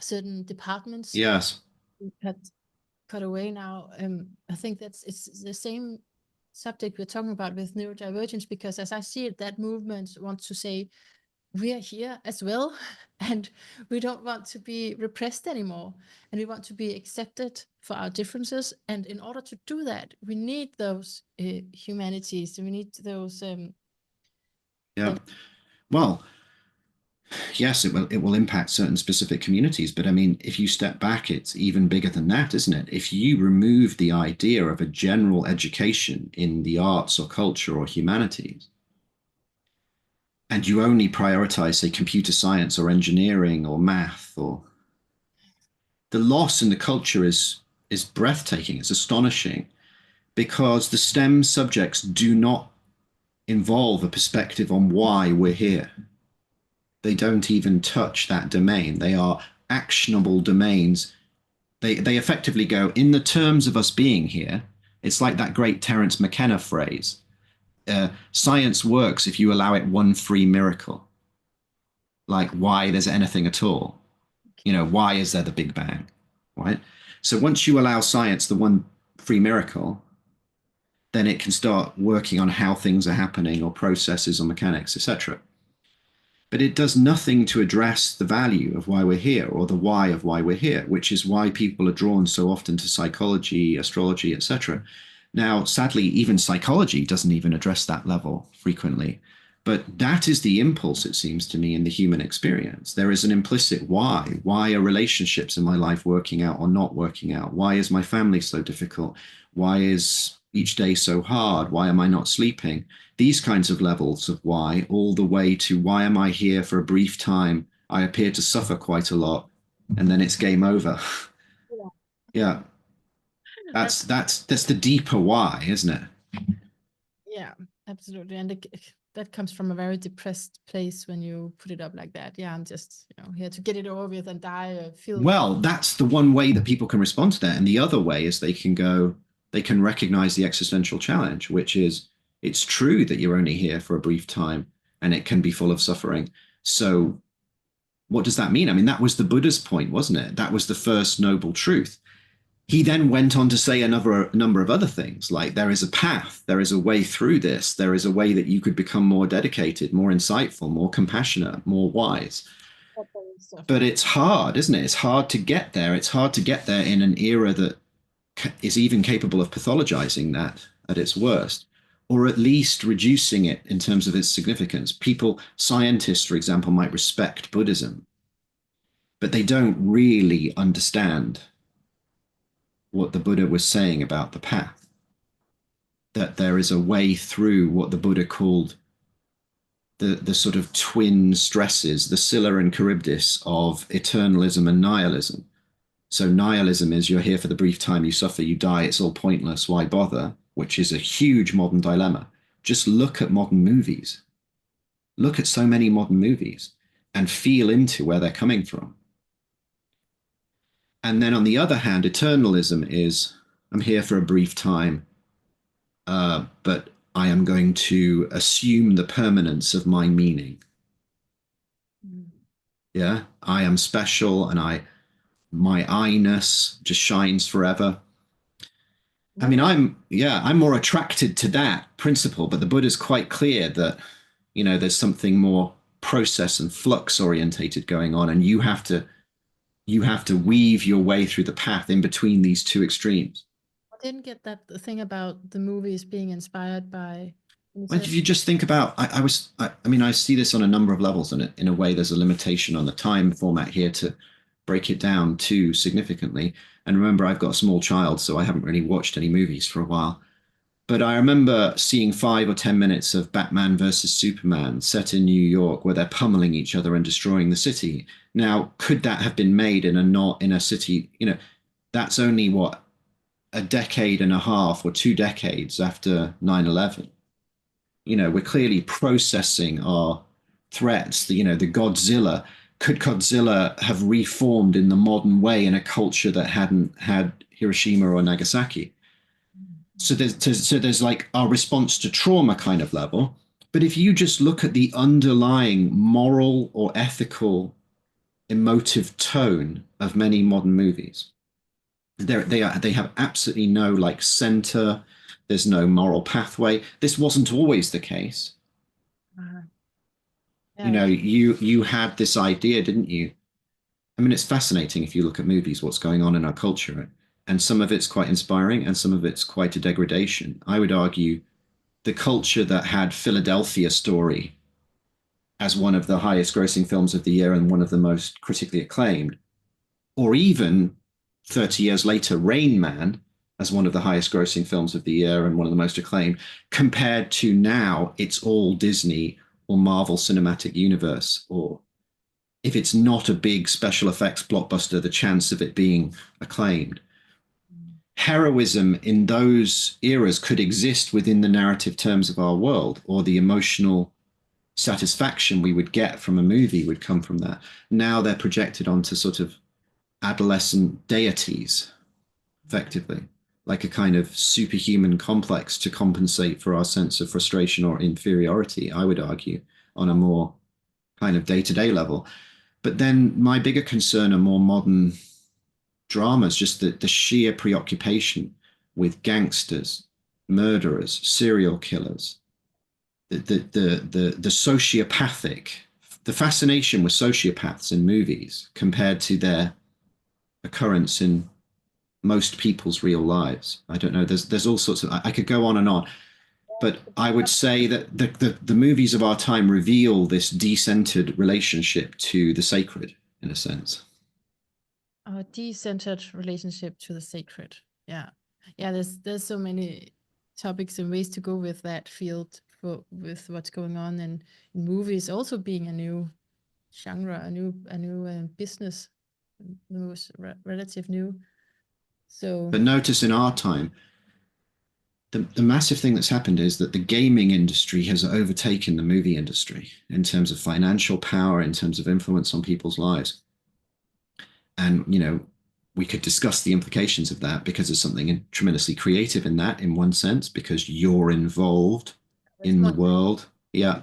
certain departments. Yes. Cut away now. I think it's the same subject we're talking about with neurodivergence, because as I see it, that movement wants to say we are here as well, and we don't want to be repressed anymore, and we want to be accepted for our differences. And in order to do that, we need those humanities. We need those. Yeah. Well, yes, it will impact certain specific communities, but I mean, if you step back, it's even bigger than that, isn't it? If you remove the idea of a general education in the arts or culture or humanities, and you only prioritize, say, computer science or engineering or math, or the loss in the culture is breathtaking. It's astonishing, because the STEM subjects do not involve a perspective on why we're here. They don't even touch that domain. They are actionable domains. They effectively go, in the terms of us being here, it's like that great Terence McKenna phrase, science works if you allow it one free miracle. Like why there's anything at all. Why is there the Big Bang, right? So once you allow science the one free miracle, then it can start working on how things are happening, or processes or mechanics, etc. But it does nothing to address the value of why we're here, or the why of why we're here, which is why people are drawn so often to psychology, astrology, etc. Now, sadly, even psychology doesn't even address that level frequently. But that is the impulse, it seems to me, in the human experience. There is an implicit why. Why are relationships in my life working out or not working out? Why is my family so difficult? Why is each day so hard? Why am I not sleeping? These kinds of levels of why, all the way to why am I here for a brief time? I appear to suffer quite a lot, and then it's game over. Yeah. Yeah, That's that's the deeper why, isn't it? yeah, absolutely. And that comes from a very depressed place when you put it up like that. Yeah, I'm just, here to get it over with and die or feel. Well, that's the one way that people can respond to that. And the other way is they can recognize the existential challenge, which is it's true that you're only here for a brief time and it can be full of suffering. So, what does that mean? I mean, that was the Buddha's point, wasn't it? That was the first noble truth. He then went on to say a number of other things, like there is a path, there is a way through this, there is a way that you could become more dedicated, more insightful, more compassionate, more wise. But it's hard, isn't it? It's hard to get there. It's hard to get there in an era that is even capable of pathologizing that at its worst, or at least reducing it in terms of its significance. People, scientists, for example, might respect Buddhism, but they don't really understand what the Buddha was saying about the path, that there is a way through what the Buddha called the sort of twin stresses, the Scylla and Charybdis of eternalism and nihilism. So nihilism is you're here for the brief time, you suffer, you die, it's all pointless, why bother? Which is a huge modern dilemma. Just look at modern movies. Look at so many modern movies and feel into where they're coming from. And then on the other hand, eternalism is I'm here for a brief time, but I am going to assume the permanence of my meaning. Mm. Yeah, I am special and my I-ness just shines forever. I mean, I'm more attracted to that principle, but the Buddha's quite clear that, there's something more process and flux orientated going on, and you have to weave your way through the path in between these two extremes. I didn't get that the thing about the movies being inspired by. Well, if you just think about, I mean, I see this on a number of levels, and in a way, there's a limitation on the time format here to break it down too significantly. And remember, I've got a small child, so I haven't really watched any movies for a while. But I remember seeing 5 or 10 minutes of Batman versus Superman set in New York, where they're pummeling each other and destroying the city. Now, could that have been made in a not in a city? That's only what, a decade and a half or 2 decades after 9/11. We're clearly processing our threats. The Godzilla, could Godzilla have reformed in the modern way in a culture that hadn't had Hiroshima or Nagasaki? So there's like our response to trauma kind of level. But if you just look at the underlying moral or ethical emotive tone of many modern movies, they have absolutely no like center. There's no moral pathway. This wasn't always the case. Uh, You yeah, you had this idea, didn't you? I mean, it's fascinating if you look at movies, what's going on in our culture. And some of it's quite inspiring and some of it's quite a degradation. I would argue the culture that had Philadelphia Story as one of the highest grossing films of the year and one of the most critically acclaimed, or even 30 years later, Rain Man as one of the highest grossing films of the year and one of the most acclaimed, compared to now, it's all Disney or Marvel Cinematic Universe, or if it's not a big special effects blockbuster, the chance of it being acclaimed. Heroism in those eras could exist within the narrative terms of our world, or the emotional satisfaction we would get from a movie would come from that. Now they're projected onto sort of adolescent deities, effectively, like a kind of superhuman complex to compensate for our sense of frustration or inferiority, I would argue, on a more kind of day-to-day level. But then my bigger concern are more modern dramas, just the sheer preoccupation with gangsters, murderers, serial killers, the sociopathic, the fascination with sociopaths in movies compared to their occurrence in most people's real lives. I don't know. There's all sorts of. I could go on and on, But I would say that the movies of our time reveal this decentered relationship to the sacred, in a sense. Our decentered relationship to the sacred. Yeah. Yeah, there's so many topics and ways to go with that field with what's going on in movies also being a new genre, a new business, most relative new. So But notice in our time, the massive thing that's happened is that the gaming industry has overtaken the movie industry in terms of financial power, in terms of influence on people's lives. And, we could discuss the implications of that because there's something tremendously creative in that, in one sense, because you're involved that's in the one thing. world. Yeah.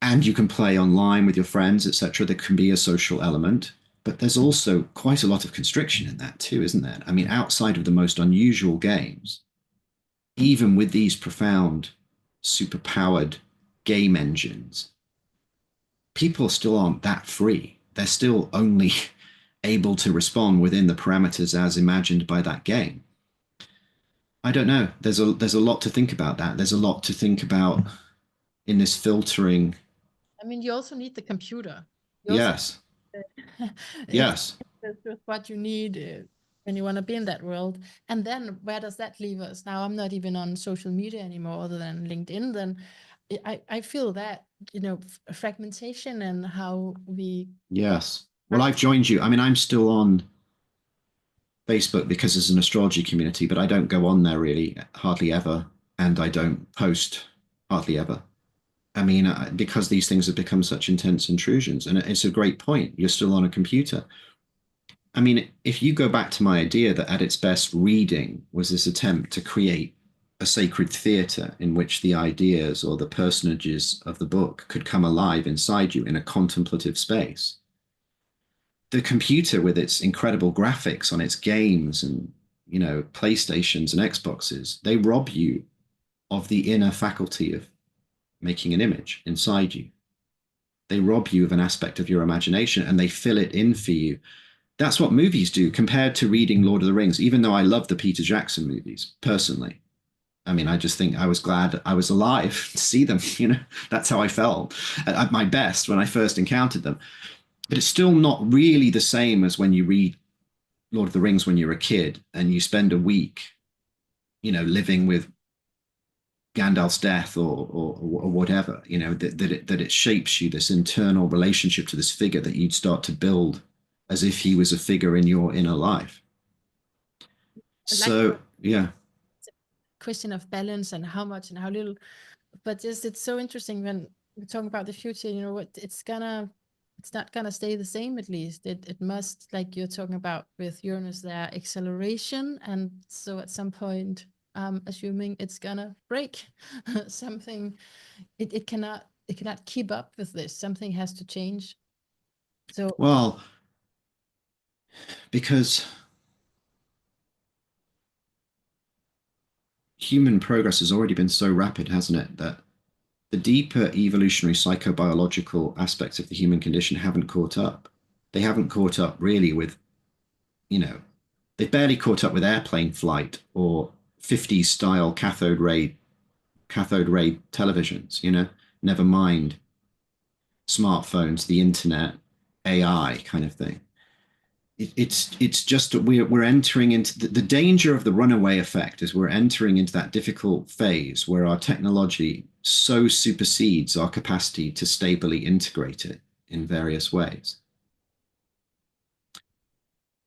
And you can play online with your friends, etc. There can be a social element. But there's also quite a lot of constriction in that too, isn't there? I mean, outside of the most unusual games, even with these profound, superpowered game engines, people still aren't that free. They're still only able to respond within the parameters as imagined by that game. I don't know. There's a lot to think about that. There's a lot to think about in this filtering. I mean, you also need the computer. You also Yes. it's Yes. just what you need when you want to be in that world. And then where does that leave us? Now I'm not even on social media anymore, other than LinkedIn. Then I feel that fragmentation and how we Yes. Well, I've joined you. I mean, I'm still on Facebook because there's an astrology community, but I don't go on there really, hardly ever. And I don't post hardly ever. I mean, because these things have become such intense intrusions. And it's a great point. You're still on a computer. I mean, if you go back to my idea that at its best, reading was this attempt to create a sacred theatre in which the ideas or the personages of the book could come alive inside you in a contemplative space. The computer, with its incredible graphics on its games and PlayStations and Xboxes, they rob you of the inner faculty of making an image inside you. They rob you of an aspect of your imagination and they fill it in for you. That's what movies do compared to reading Lord of the Rings, even though I love the Peter Jackson movies personally. I mean, I just think I was glad I was alive to see them. That's how I felt at my best when I first encountered them. But it's still not really the same as when you read Lord of the Rings when you're a kid and you spend a week, living with Gandalf's death or whatever, that it shapes you, this internal relationship to this figure that you'd start to build as if he was a figure in your inner life. like So, yeah. it's a question of balance and how much and how little. But just it's so interesting when we're talking about the future, what it's not gonna stay the same. At least it must, like you're talking about with Uranus, there acceleration, and so at some point assuming it's gonna break something. It cannot keep up with this. Something has to change. So Well, because human progress has already been so rapid, hasn't it, that the deeper evolutionary psychobiological aspects of the human condition haven't caught up. They haven't caught up really with, they've barely caught up with airplane flight or 50s style cathode ray televisions, never mind smartphones, the internet, AI kind of thing. It's just that we're entering into the danger of the runaway effect is we're entering into that difficult phase where our technology so supersedes our capacity to stably integrate it in various ways.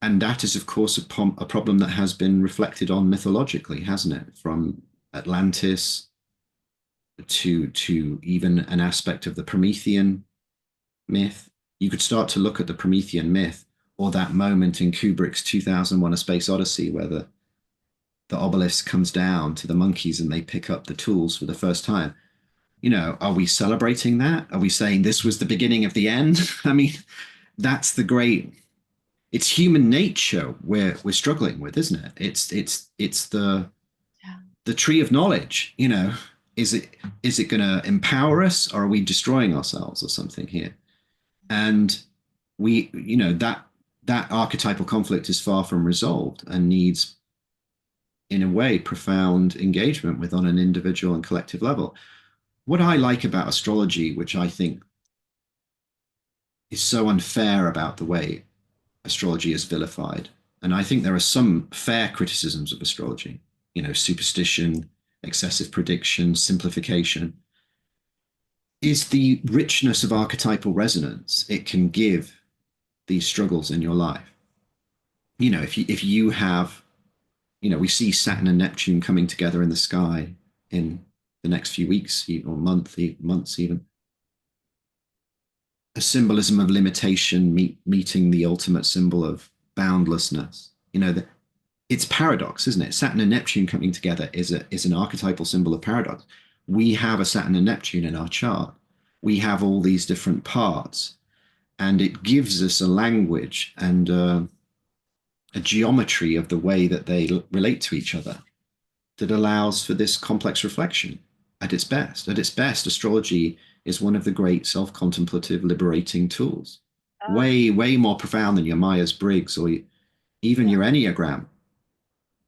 And that is, of course, a problem that has been reflected on mythologically, hasn't it? From Atlantis to even an aspect of the Promethean myth. You could start to look at the Promethean myth or that moment in Kubrick's 2001 A Space Odyssey where the obelisk comes down to the monkeys and they pick up the tools for the first time. Are we celebrating that? Are we saying this was the beginning of the end? I mean, that's it's human nature we're struggling with, isn't it? It's yeah. the tree of knowledge, is it going to empower us or are we destroying ourselves or something here? And we, that archetypal conflict is far from resolved and needs in a way, profound engagement with on an individual and collective level. What I like about astrology, which I think is so unfair about the way astrology is vilified, and I think there are some fair criticisms of astrology, superstition, excessive prediction, simplification, is the richness of archetypal resonance it can give these struggles in your life. If you have, we see Saturn and Neptune coming together in the sky in the next few weeks or months even. A symbolism of limitation meeting the ultimate symbol of boundlessness. It's paradox, isn't it? Saturn and Neptune coming together is an archetypal symbol of paradox. We have a Saturn and Neptune in our chart. We have all these different parts, and it gives us a language and a geometry of the way that they relate to each other that allows for this complex reflection at its best. At its best, astrology is one of the great self-contemplative liberating tools. Way, way more profound than your Myers-Briggs or even your Enneagram.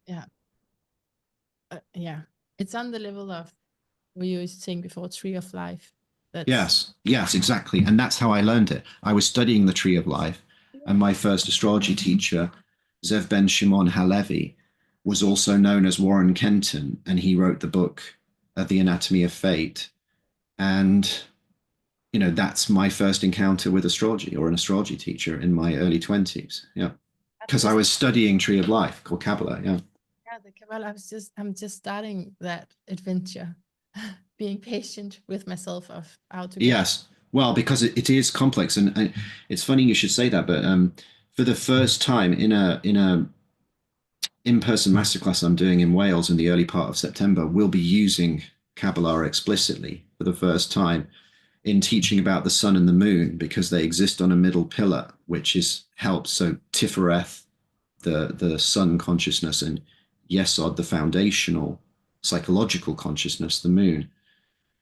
Yeah. Yeah. It's on the level of what you used to saying before, tree of life. Yes, exactly. And that's how I learned it. I was studying the tree of life, and my first astrology teacher, Zev Ben Shimon Halevi, was also known as Warren Kenton, and he wrote the book, The Anatomy of Fate. And, that's my first encounter with astrology or an astrology teacher in my early 20s. Yeah. Because I was studying Tree of Life called Kabbalah. Yeah. Yeah, the Kabbalah. I'm just starting that adventure, being patient with myself of how to. Yes. Well, because it is complex, and it's funny you should say that. But for the first time in a in-person masterclass I'm doing in Wales in the early part of September, we'll be using Kabbalah explicitly for the first time in teaching about the sun and the moon, because they exist on a middle pillar, which is helps. So Tifereth, the sun consciousness, and Yesod, the foundational psychological consciousness, the moon.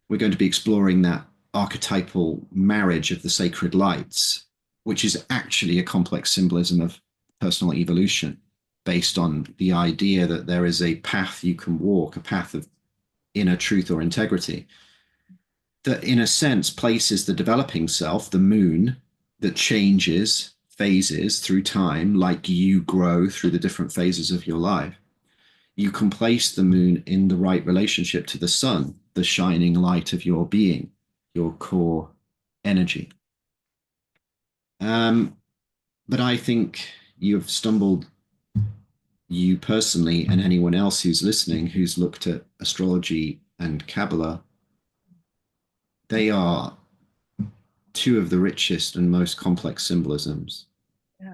We're going to be exploring that archetypal marriage of the sacred lights, which is actually a complex symbolism of personal evolution based on the idea that there is a path you can walk, a path of inner truth or integrity, that in a sense places the developing self, the moon, that changes phases through time, like you grow through the different phases of your life. You can place the moon in the right relationship to the sun, the shining light of your being, your core energy. But I think you've stumbled, you personally and anyone else who's listening who's looked at astrology and Kabbalah, they are two of the richest and most complex symbolisms.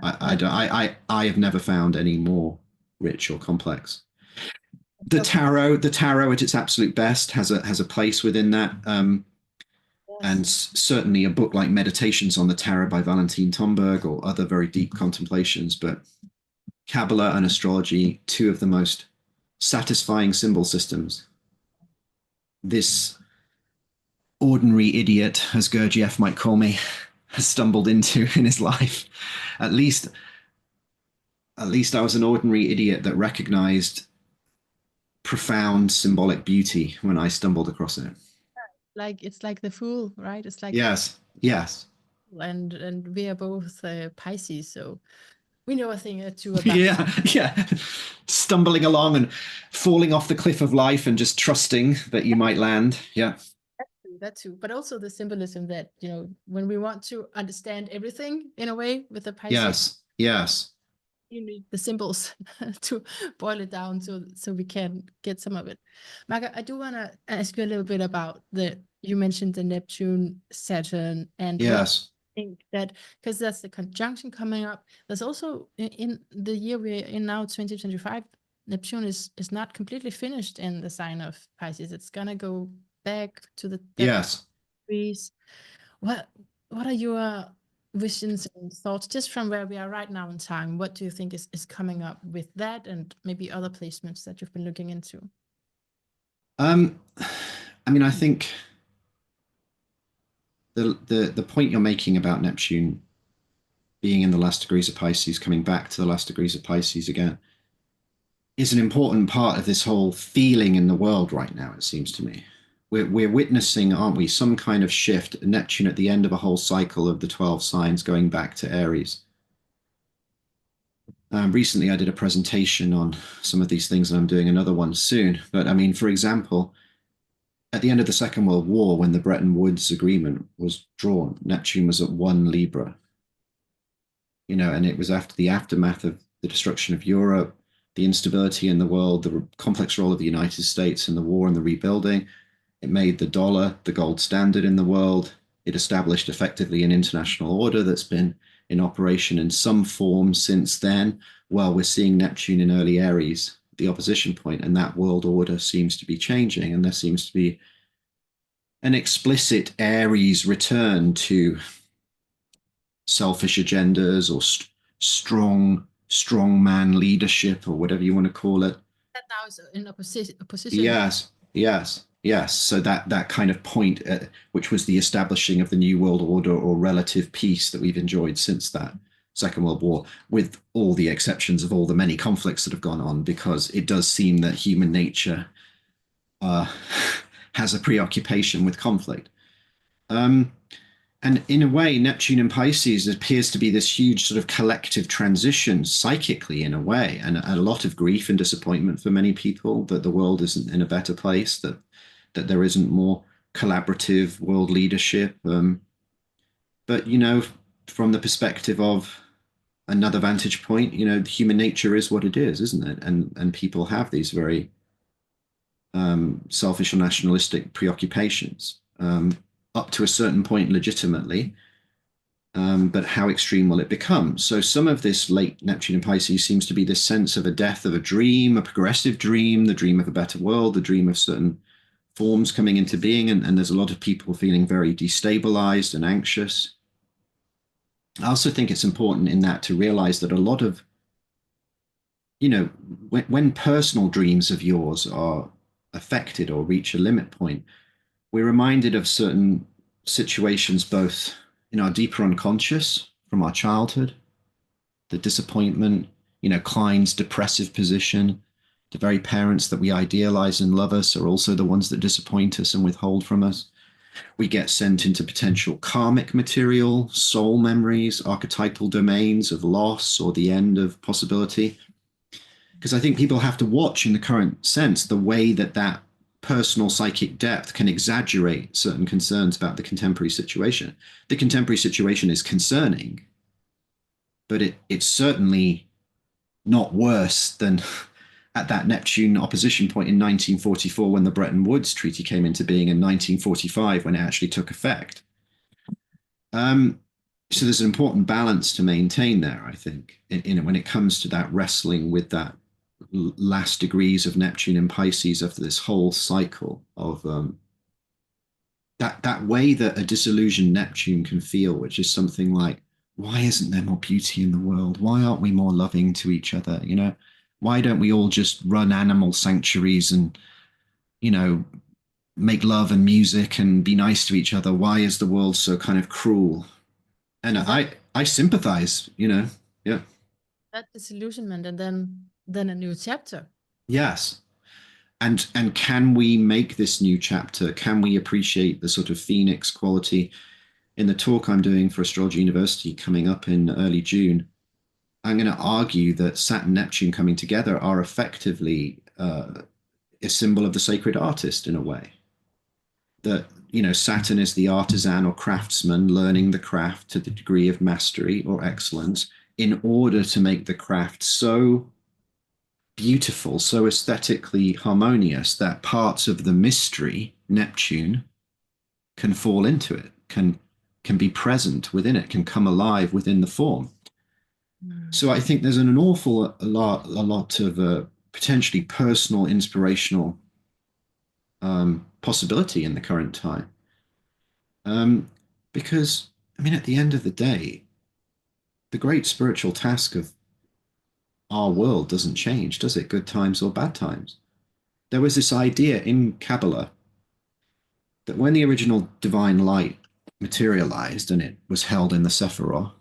I have never found any more rich or complex. The tarot at its absolute best has a place within that, and certainly a book like Meditations on the Tarot by Valentine Tomberg or other very deep contemplations. But Kabbalah and astrology, two of the most satisfying symbol systems. This ordinary idiot, as Gurdjieff might call me, has stumbled into in his life. At least I was an ordinary idiot that recognized profound symbolic beauty when I stumbled across it. Like it's like the Fool, right? It's like yes. And we are both Pisces, so we know a thing or two about. Yeah. Stumbling along and falling off the cliff of life and just trusting that you might land. Yeah. That too, but also the symbolism that, when we want to understand everything in a way with the Pisces. Yes. You need the symbols to boil it down so we can get some of it. Marga, I do want to ask you a little bit about you mentioned the Neptune, Saturn, and yes. I think that because that's the conjunction coming up. There's also in the year we're in now, 2025, Neptune is not completely finished in the sign of Pisces. It's gonna go back to the degrees. What are your visions and thoughts just from where we are right now in time? What do you think is coming up with that, and maybe other placements that you've been looking into? I think the point you're making about Neptune being in the last degrees of Pisces, coming back to the last degrees of Pisces again, is an important part of this whole feeling in the world right now, it seems to me. We're witnessing, aren't we, some kind of shift, Neptune at the end of a whole cycle of the 12 signs going back to Aries. Recently, I did a presentation on some of these things, and I'm doing another one soon. But I mean, for example, at the end of the Second World War, when the Bretton Woods Agreement was drawn, Neptune was at 1 Libra, and it was after the aftermath of the destruction of Europe, the instability in the world, the complex role of the United States in the war and the rebuilding. It made the dollar the gold standard in the world. It established effectively an international order that's been in operation in some form since then. Well, we're seeing Neptune in early Aries, the opposition point, and that world order seems to be changing, and there seems to be an explicit Aries return to selfish agendas or strong man leadership or whatever you want to call it. That now is in opposition. Yes. So that kind of point, which was the establishing of the New World Order or relative peace that we've enjoyed since that Second World War, with all the exceptions of all the many conflicts that have gone on, because it does seem that human nature has a preoccupation with conflict. And in a way, Neptune in Pisces appears to be this huge sort of collective transition psychically, in a way, and a lot of grief and disappointment for many people that the world isn't in a better place, that there isn't more collaborative world leadership. But, from the perspective of another vantage point, human nature is what it is, isn't it? And people have these very selfish or nationalistic preoccupations. Up to a certain point legitimately, but how extreme will it become? So some of this late Neptune in Pisces seems to be this sense of a death of a dream, a progressive dream, the dream of a better world, the dream of certain forms coming into being, and there's a lot of people feeling very destabilized and anxious. I also think it's important in that to realize that a lot of, when personal dreams of yours are affected or reach a limit point, we're reminded of certain situations, both in our deeper unconscious from our childhood, the disappointment, Klein's depressive position, the very parents that we idealize and love us are also the ones that disappoint us and withhold from us. We get sent into potential karmic material, soul memories, archetypal domains of loss or the end of possibility. Because I think people have to watch in the current sense the way that personal psychic depth can exaggerate certain concerns about the contemporary situation. The contemporary situation is concerning, but it's certainly not worse than at that Neptune opposition point in 1944 when the Bretton Woods Treaty came into being, in 1945 when it actually took effect. So there's an important balance to maintain there, I think, when it comes to that wrestling with that last degrees of Neptune in Pisces after this whole cycle of that way that a disillusioned Neptune can feel, which is something like, why isn't there more beauty in the world? Why aren't we more loving to each other? Why don't we all just run animal sanctuaries and, make love and music and be nice to each other? Why is the world so kind of cruel? And I sympathize, yeah. That disillusionment, and then a new chapter. Yes. And can we make this new chapter? Can we appreciate the sort of phoenix quality? In the talk I'm doing for Astrology University coming up in early June, I'm going to argue that Saturn and Neptune coming together are effectively a symbol of the sacred artist in a way. That, Saturn is the artisan or craftsman learning the craft to the degree of mastery or excellence in order to make the craft so beautiful, so aesthetically harmonious that parts of the mystery, Neptune, can fall into it, can be present within it, can come alive within the form. So I think there's an awful a lot of potentially personal, inspirational possibility in the current time. Because, at the end of the day, the great spiritual task of our world doesn't change, does it? Good times or bad times. There was this idea in Kabbalah that when the original divine light materialized and it was held in the Sephiroth,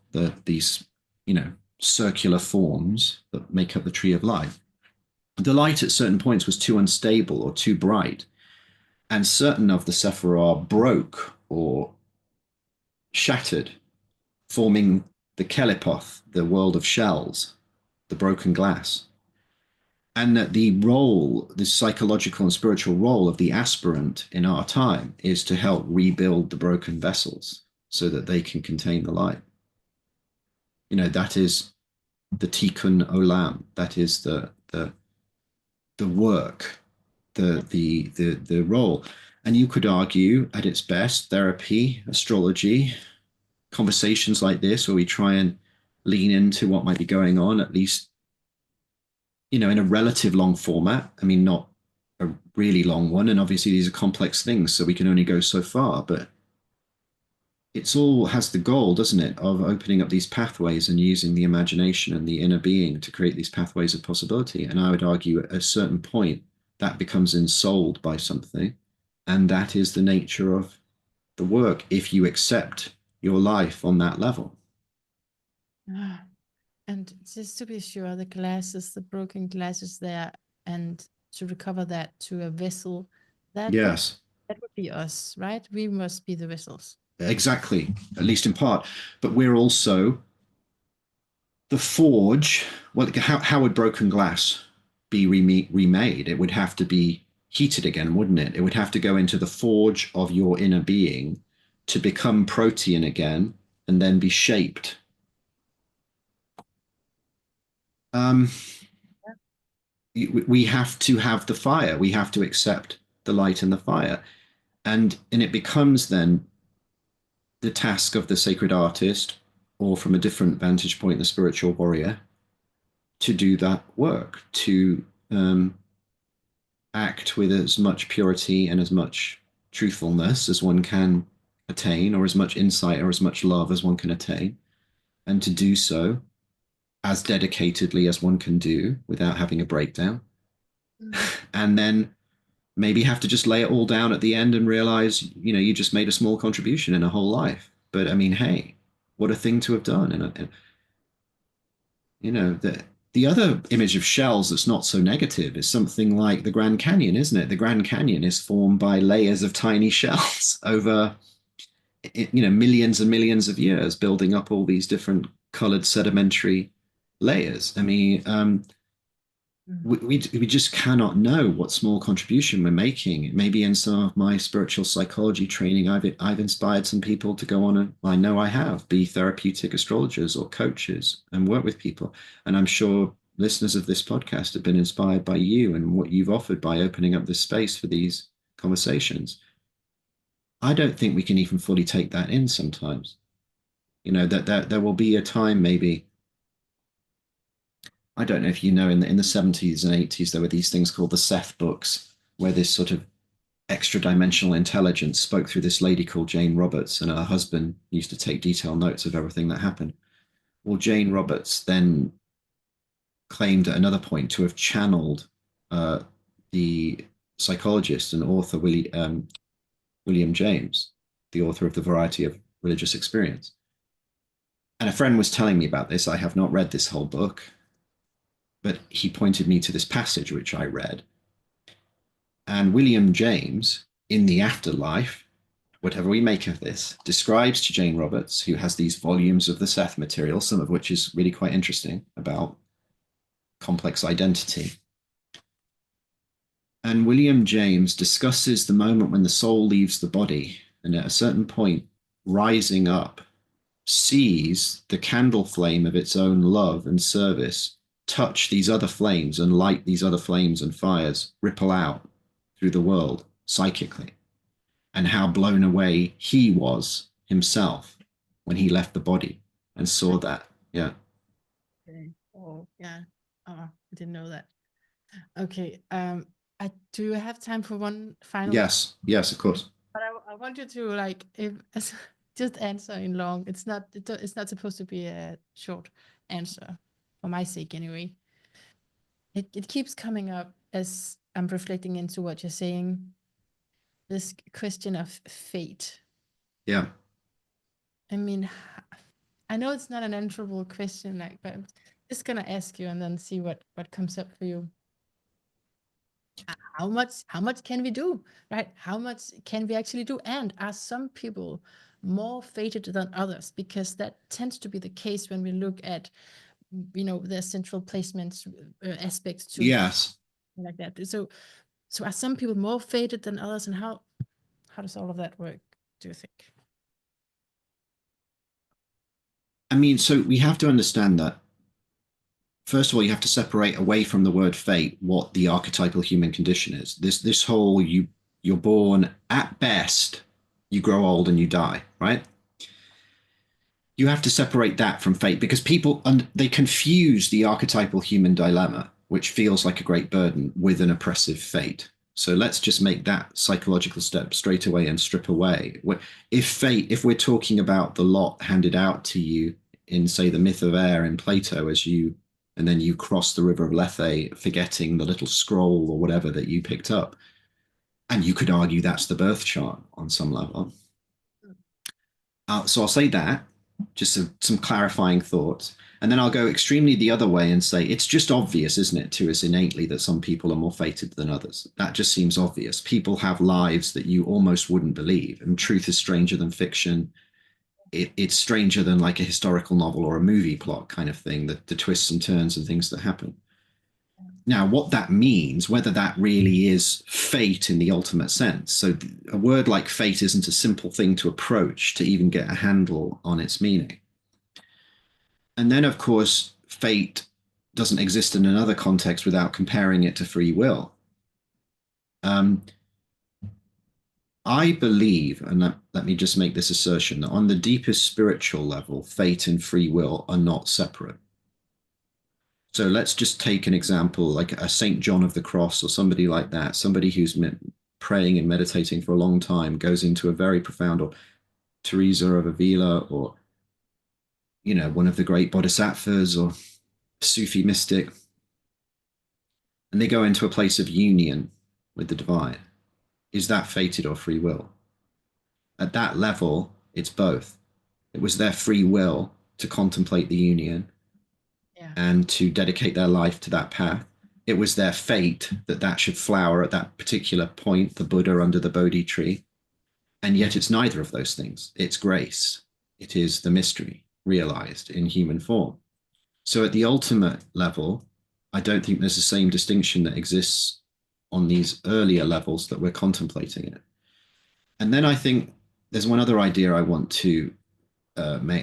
these, circular forms that make up the tree of life, the light at certain points was too unstable or too bright, and certain of the Sephirah broke or shattered, forming the Kelipoth, the world of shells, the broken glass. And that the role, the psychological and spiritual role of the aspirant in our time is to help rebuild the broken vessels so that they can contain the light. That is the tikkun olam. That is the work, the role. And you could argue at its best, therapy, astrology, conversations like this, where we try and lean into what might be going on, at least, in a relative long format. I mean, not a really long one. And obviously these are complex things, so we can only go so far, but it's all has the goal, doesn't it, of opening up these pathways and using the imagination and the inner being to create these pathways of possibility. And I would argue at a certain point that becomes ensouled by something. And that is the nature of the work if you accept your life on that level. Ah, and just to be sure, the glasses, the broken glasses there, and to recover that to a vessel, that would Yes, that would be us, right? We must be the vessels. exactly, at least in part. But we're also the forge. Well, how would broken glass be remade? It would have to be heated again, wouldn't it? It would have to go into the forge of your inner being to become protean again and then be shaped. Um, we have to have the fire. We have to accept the light and the fire. And it becomes then the task of the sacred artist, or from a different vantage point, the spiritual warrior, to do that work, to act with as much purity and as much truthfulness as one can attain, or as much insight or as much love as one can attain, and to do so as dedicatedly as one can do without having a breakdown. Mm. And then maybe have to just lay it all down at the end and realize, you just made a small contribution in a whole life. But I mean, hey, what a thing to have done. And the other image of shells that's not so negative is something like the Grand Canyon, isn't it? The Grand Canyon is formed by layers of tiny shells over, millions and millions of years, building up all these different colored sedimentary layers. I mean, Mm. we just cannot know what small contribution we're making. Maybe in some of my spiritual psychology training, I've inspired some people to go on, and I know I have, be therapeutic astrologers or coaches and work with people. And I'm sure listeners of this podcast have been inspired by you and what you've offered by opening up this space for these conversations. I don't think we can even fully take that in sometimes. That there will be a time, maybe, I don't know if you know, in the 70s and 80s, there were these things called the Seth books, where this sort of extra dimensional intelligence spoke through this lady called Jane Roberts, and her husband used to take detailed notes of everything that happened. Well, Jane Roberts then claimed at another point to have channeled the psychologist and author William James, the author of The Variety of Religious Experience. And a friend was telling me about this. I have not read this whole book, but he pointed me to this passage which I read. And William James, in the afterlife, whatever we make of this, describes to Jane Roberts, who has these volumes of the Seth material, some of which is really quite interesting about complex identity. And William James discusses the moment when the soul leaves the body, and at a certain point, rising up, sees the candle flame of its own love and service touch these other flames and light these other flames and fires, ripple out through the world psychically, and how blown away he was himself when he left the body and saw that. Yeah. Okay. Oh, yeah. Oh, I didn't know that. Okay. I do have time for one final, Yes. Yes, of course. but I want you to like if just answer in long. It's not supposed to be a short answer for my sake anyway. It keeps coming up as I'm reflecting into what you're saying. This question of fate. Yeah. I mean, I know it's not an answerable question, like, but I'm just gonna ask you and then see what comes up for you. How much can we do, right? How much can we actually do? And are some people more fated than others? Because that tends to be the case when we look at, their central placements, aspects to Yes. like that. So are some people more fated than others, and how does all of that work, do you think? I mean, so we have to understand that, first of all, you have to separate away from the word fate what the archetypal human condition is. This whole you're born at best, you grow old and you die, right? You have to separate that from fate because people they confuse the archetypal human dilemma, which feels like a great burden, with an oppressive fate. So let's just make that psychological step straight away and strip away. If we're talking about the lot handed out to you in, say, the myth of air in Plato, and then you cross the river of Lethe, forgetting the little scroll or whatever that you picked up, and you could argue that's the birth chart on some level. So I'll say that, just some clarifying thoughts. And then I'll go extremely the other way and say it's just obvious, isn't it, to us innately that some people are more fated than others. That just seems obvious. People have lives that you almost wouldn't believe. And truth is stranger than fiction. It's stranger than like a historical novel or a movie plot kind of thing, the twists and turns and things that happen. Now, what that means, whether that really is fate in the ultimate sense. So, a word like fate isn't a simple thing to approach to even get a handle on its meaning. And then, of course, fate doesn't exist in another context without comparing it to free will. I believe, and let me just make this assertion, that on the deepest spiritual level, fate and free will are not separate. So let's just take an example like a Saint John of the Cross or somebody like that, somebody who's praying and meditating for a long time, goes into a very profound, or Teresa of Avila, or, one of the great bodhisattvas or Sufi mystic, and they go into a place of union with the divine. Is that fated or free will? At that level, it's both. It was their free will to contemplate the union, Yeah. and to dedicate their life to that path. It was their fate that should flower at that particular point, the Buddha under the Bodhi tree. And yet it's neither of those things. It's grace. It is the mystery realized in human form. So at the ultimate level, I don't think there's the same distinction that exists on these earlier levels that we're contemplating it. And then I think there's one other idea I want to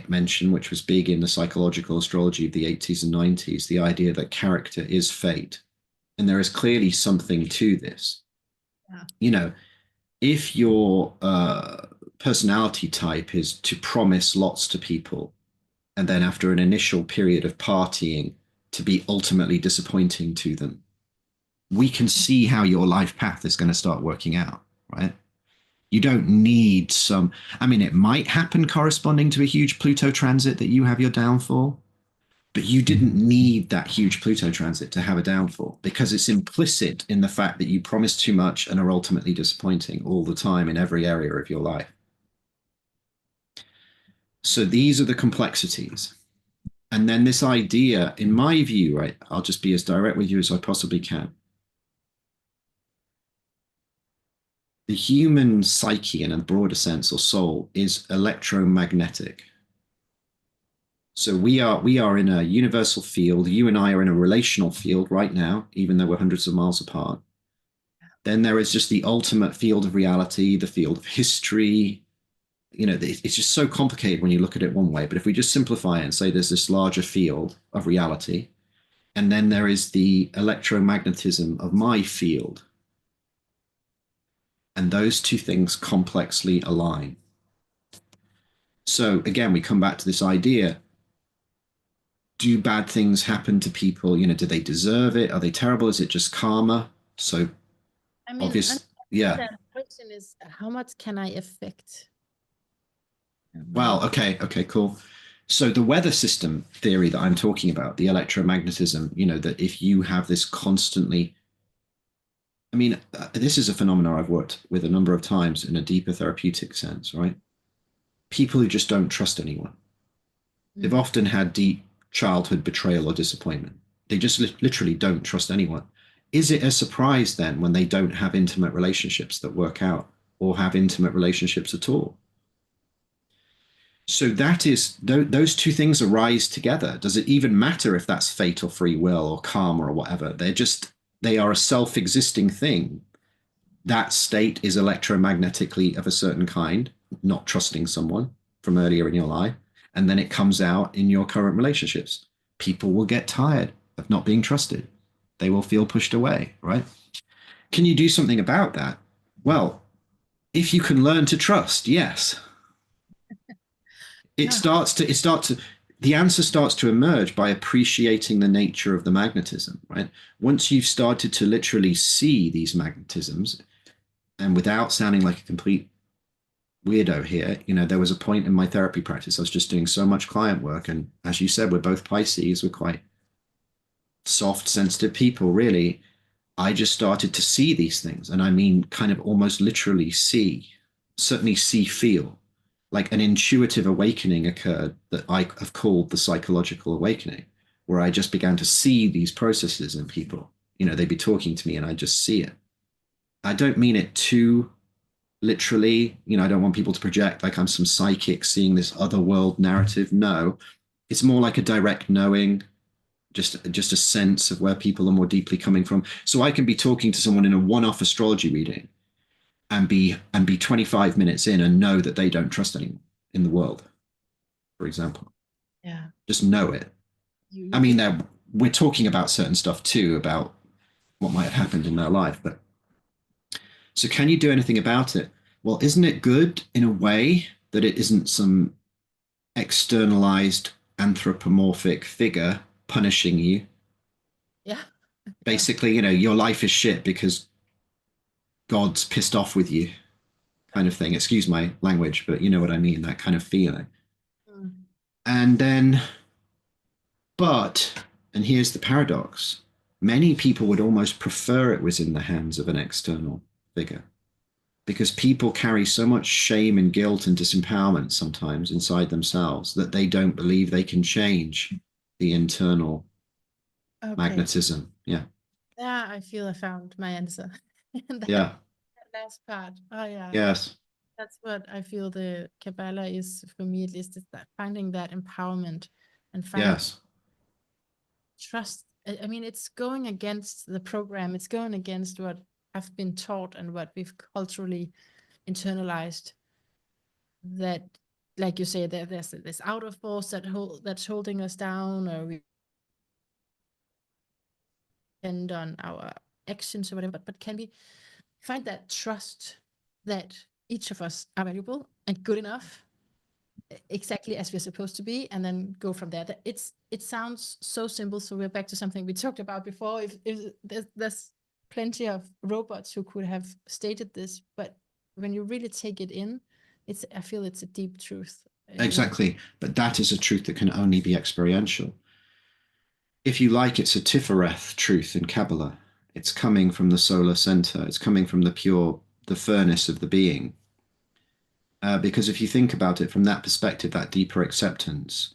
mention, which was big in the psychological astrology of the 80s and 90s, the idea that character is fate. And there is clearly something to this. Yeah. If your personality type is to promise lots to people, and then after an initial period of partying, to be ultimately disappointing to them, we can see how your life path is going to start working out, right? You don't need it might happen corresponding to a huge Pluto transit that you have your downfall, but you didn't need that huge Pluto transit to have a downfall, because it's implicit in the fact that you promise too much and are ultimately disappointing all the time in every area of your life. So these are the complexities. And then this idea, in my view, right, I'll just be as direct with you as I possibly can. The human psyche, in a broader sense, or soul, is electromagnetic. So we are in a universal field. You and I are in a relational field right now, even though we're hundreds of miles apart. Then there is just the ultimate field of reality, the field of history. It's just so complicated when you look at it one way. But if we just simplify it and say there's this larger field of reality, and then there is the electromagnetism of my field, and those two things complexly align. So again, we come back to this idea: do bad things happen to people? Do they deserve it? Are they terrible? Is it just karma? So obviously, yeah. The question is, how much can I affect? Well, okay, cool. So the weather system theory that I'm talking about, the electromagnetism, that if you have this constantly, this is a phenomenon I've worked with a number of times in a deeper therapeutic sense, right? People who just don't trust anyone. They've often had deep childhood betrayal or disappointment. They just literally don't trust anyone. is it a surprise then when they don't have intimate relationships that work out or have intimate relationships at all? So that is those two things arise together. Does it even matter if that's fate or free will or karma or whatever? They are a self-existing thing. That state is electromagnetically of a certain kind, not trusting someone from earlier in your life, and then it comes out in your current relationships. People will get tired of not being trusted. They will feel pushed away, right? Can you do something about that? Well, if you can learn to trust, yes. Yeah. The answer starts to emerge by appreciating the nature of the magnetism, right? Once you've started to literally see these magnetisms, and without sounding like a complete weirdo here, there was a point in my therapy practice, I was just doing so much client work. And as you said, we're both Pisces, we're quite soft, sensitive people, really. I just started to see these things. And I mean, kind of almost literally see, certainly see, feel. Like an intuitive awakening occurred that I have called the psychological awakening, where I just began to see these processes in people. They'd be talking to me and I just see it. I don't mean it too literally. I don't want people to project like I'm some psychic seeing this other world narrative. No, it's more like a direct knowing, just a sense of where people are more deeply coming from. So I can be talking to someone in a one-off astrology reading and be 25 minutes in and know that they don't trust anyone in the world, for example. Yeah. Just know it. I You mean, just we're talking about certain stuff too, about what might have happened in their life. But so can you do anything about it? Well, isn't it good in a way that it isn't some externalized anthropomorphic figure punishing you? yeah. Yeah. Basically, your life is shit because God's pissed off with you, kind of thing. Excuse my language, but you know what I mean, that kind of feeling. Mm. And then, and here's the paradox, many people would almost prefer it was in the hands of an external figure because people carry so much shame and guilt and disempowerment sometimes inside themselves that they don't believe they can change the internal Okay. magnetism. Yeah. Yeah, I feel I found my answer. And that Yeah. last part. Oh yeah. Yes. That's what I feel the Kabbalah is for me at least, is that finding that empowerment and finding Yes. trust. I mean, it's going against the program, it's going against what I've been taught and what we've culturally internalized, that, like you say, there's this outer force that's holding us down, or we depend on our actions or whatever. But can we find that trust that each of us are valuable and good enough, exactly as we're supposed to be, and then go from there? It sounds so simple. So we're back to something we talked about before. If there's plenty of robots who could have stated this, but when you really take it in, I feel it's a deep truth. Exactly. But that is a truth that can only be experiential. If you like, it's a Tifereth truth in Kabbalah. It's coming from the solar center. It's coming from the furnace of the being. Because if you think about it from that perspective, that deeper acceptance,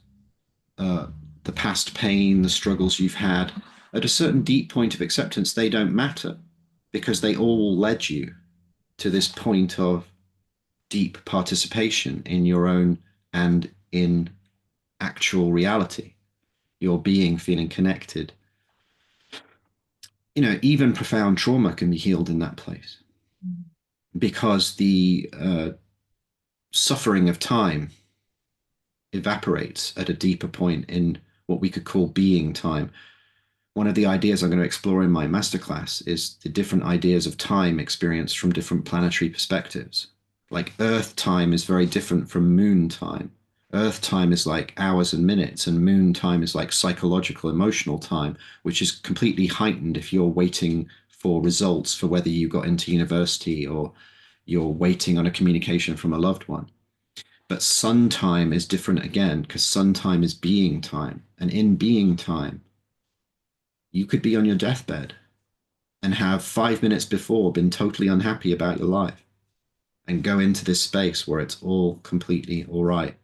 uh, the past pain, the struggles you've had, at a certain deep point of acceptance, they don't matter because they all led you to this point of deep participation in your own and in actual reality, your being feeling connected. Even profound trauma can be healed in that place because the suffering of time evaporates at a deeper point in what we could call being time. One of the ideas I'm going to explore in my masterclass is the different ideas of time experienced from different planetary perspectives. Like Earth time is very different from Moon time. Earth time is like hours and minutes, and Moon time is like psychological, emotional time, which is completely heightened if you're waiting for results for whether you got into university or you're waiting on a communication from a loved one. But sun time is different again because sun time is being time. And in being time, you could be on your deathbed and have 5 minutes before been totally unhappy about your life and go into this space where it's all completely all right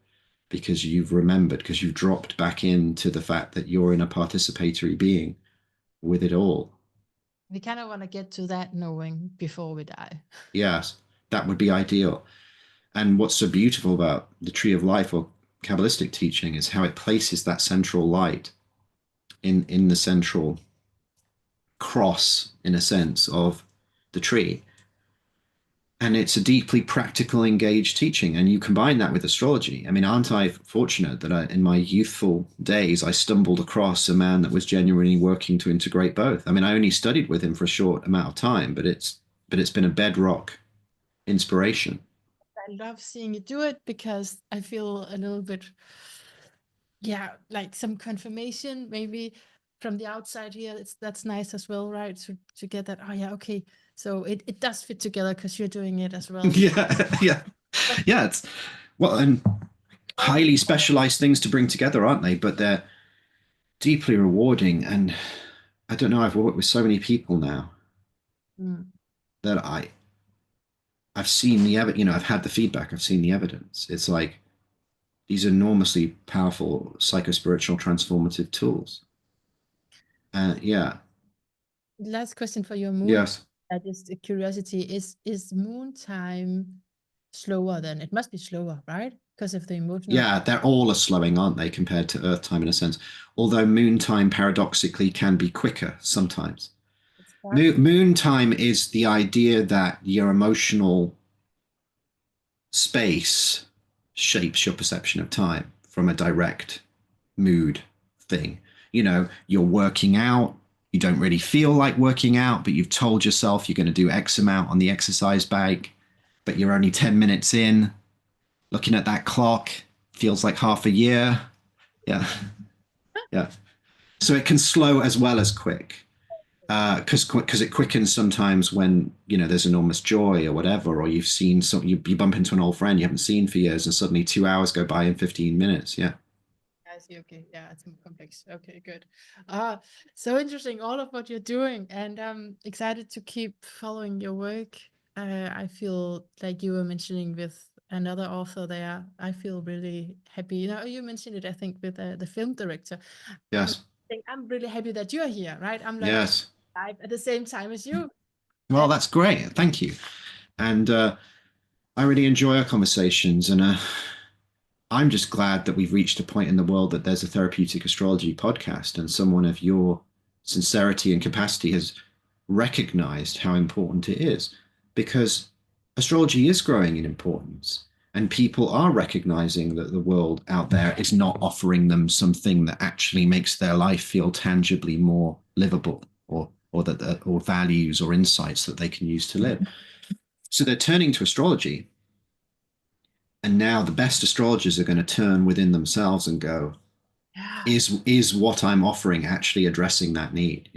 because you've remembered, because you've dropped back into the fact that you're in a participatory being with it all. We kind of want to get to that knowing before we die. Yes, that would be ideal. And what's so beautiful about the tree of life or Kabbalistic teaching is how it places that central light in the central cross, in a sense, of the tree. And it's a deeply practical, engaged teaching. And you combine that with astrology. I mean, aren't I fortunate that in my youthful days, I stumbled across a man that was genuinely working to integrate both? I mean, I only studied with him for a short amount of time, but it's been a bedrock inspiration. I love seeing you do it because I feel a little bit, yeah, like some confirmation maybe from the outside here. That's nice as well, right? To get that, oh yeah, okay. So it does fit together because you're doing it as well. Yeah, yeah, yeah. It's well, and highly specialized things to bring together, aren't they? But they're deeply rewarding. And I don't know, I've worked with so many people now Mm. that I've seen the evidence, I've had the feedback, I've seen the evidence. It's like these enormously powerful psycho-spiritual transformative tools. Yeah. Last question for your moon. Yes. That is a curiosity. Is moon time slower then? It must be slower, right? Because of the emotional. Yeah, they're all a slowing, aren't they, compared to Earth time in a sense? Although moon time paradoxically can be quicker sometimes. It's fast. Moon time is the idea that your emotional space shapes your perception of time from a direct mood thing. You're working out, you don't really feel like working out, but you've told yourself you're going to do X amount on the exercise bag, but you're only 10 minutes in, looking at that clock, feels like half a year. Yeah. Yeah. So it can slow as well as quick. Because it quickens sometimes when there's enormous joy or whatever, or you've seen you bump into an old friend you haven't seen for years, and suddenly 2 hours go by in 15 minutes. Yeah. I see. Okay. Yeah, it's more complex. Okay, good. So interesting, all of what you're doing, and I'm excited to keep following your work. I feel like you were mentioning with another author there. I feel really happy. You mentioned it, I think, with the film director. I'm Yes. I'm really happy that you're here, right? I'm like Yes. live at the same time as you. Well, And that's great. Thank you. And I really enjoy our conversations, and I'm just glad that we've reached a point in the world that there's a therapeutic astrology podcast, and someone of your sincerity and capacity has recognized how important it is, because astrology is growing in importance, and people are recognizing that the world out there is not offering them something that actually makes their life feel tangibly more livable, or values or insights that they can use to live. So they're turning to astrology, and now the best astrologers are going to turn within themselves and go, yeah, is what I'm offering actually addressing that need?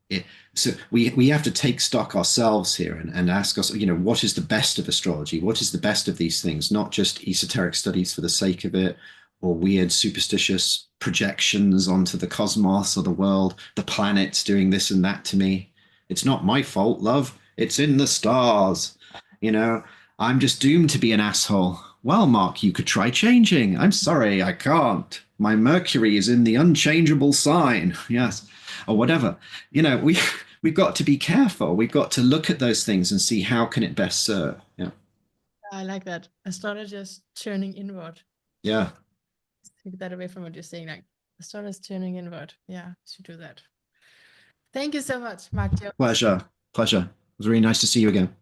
It, so we have to take stock ourselves here, and ask us, what is the best of astrology? What is the best of these things? Not just esoteric studies for the sake of it, or weird superstitious projections onto the cosmos or the world, the planets doing this and that to me. It's not my fault, love. It's in the stars. You know, I'm just doomed to be an asshole. Well, Mark, you could try changing. I'm sorry, I can't. My Mercury is in the unchangeable sign. Yes. Or whatever. We've got to be careful. We've got to look at those things and see how can it best serve. Yeah. I like that. Astrologers turning inward. Yeah. Take that away from what you're saying. Like astrologers turning inward. Yeah, should do that. Thank you so much, Mark. Pleasure. Pleasure. It was really nice to see you again.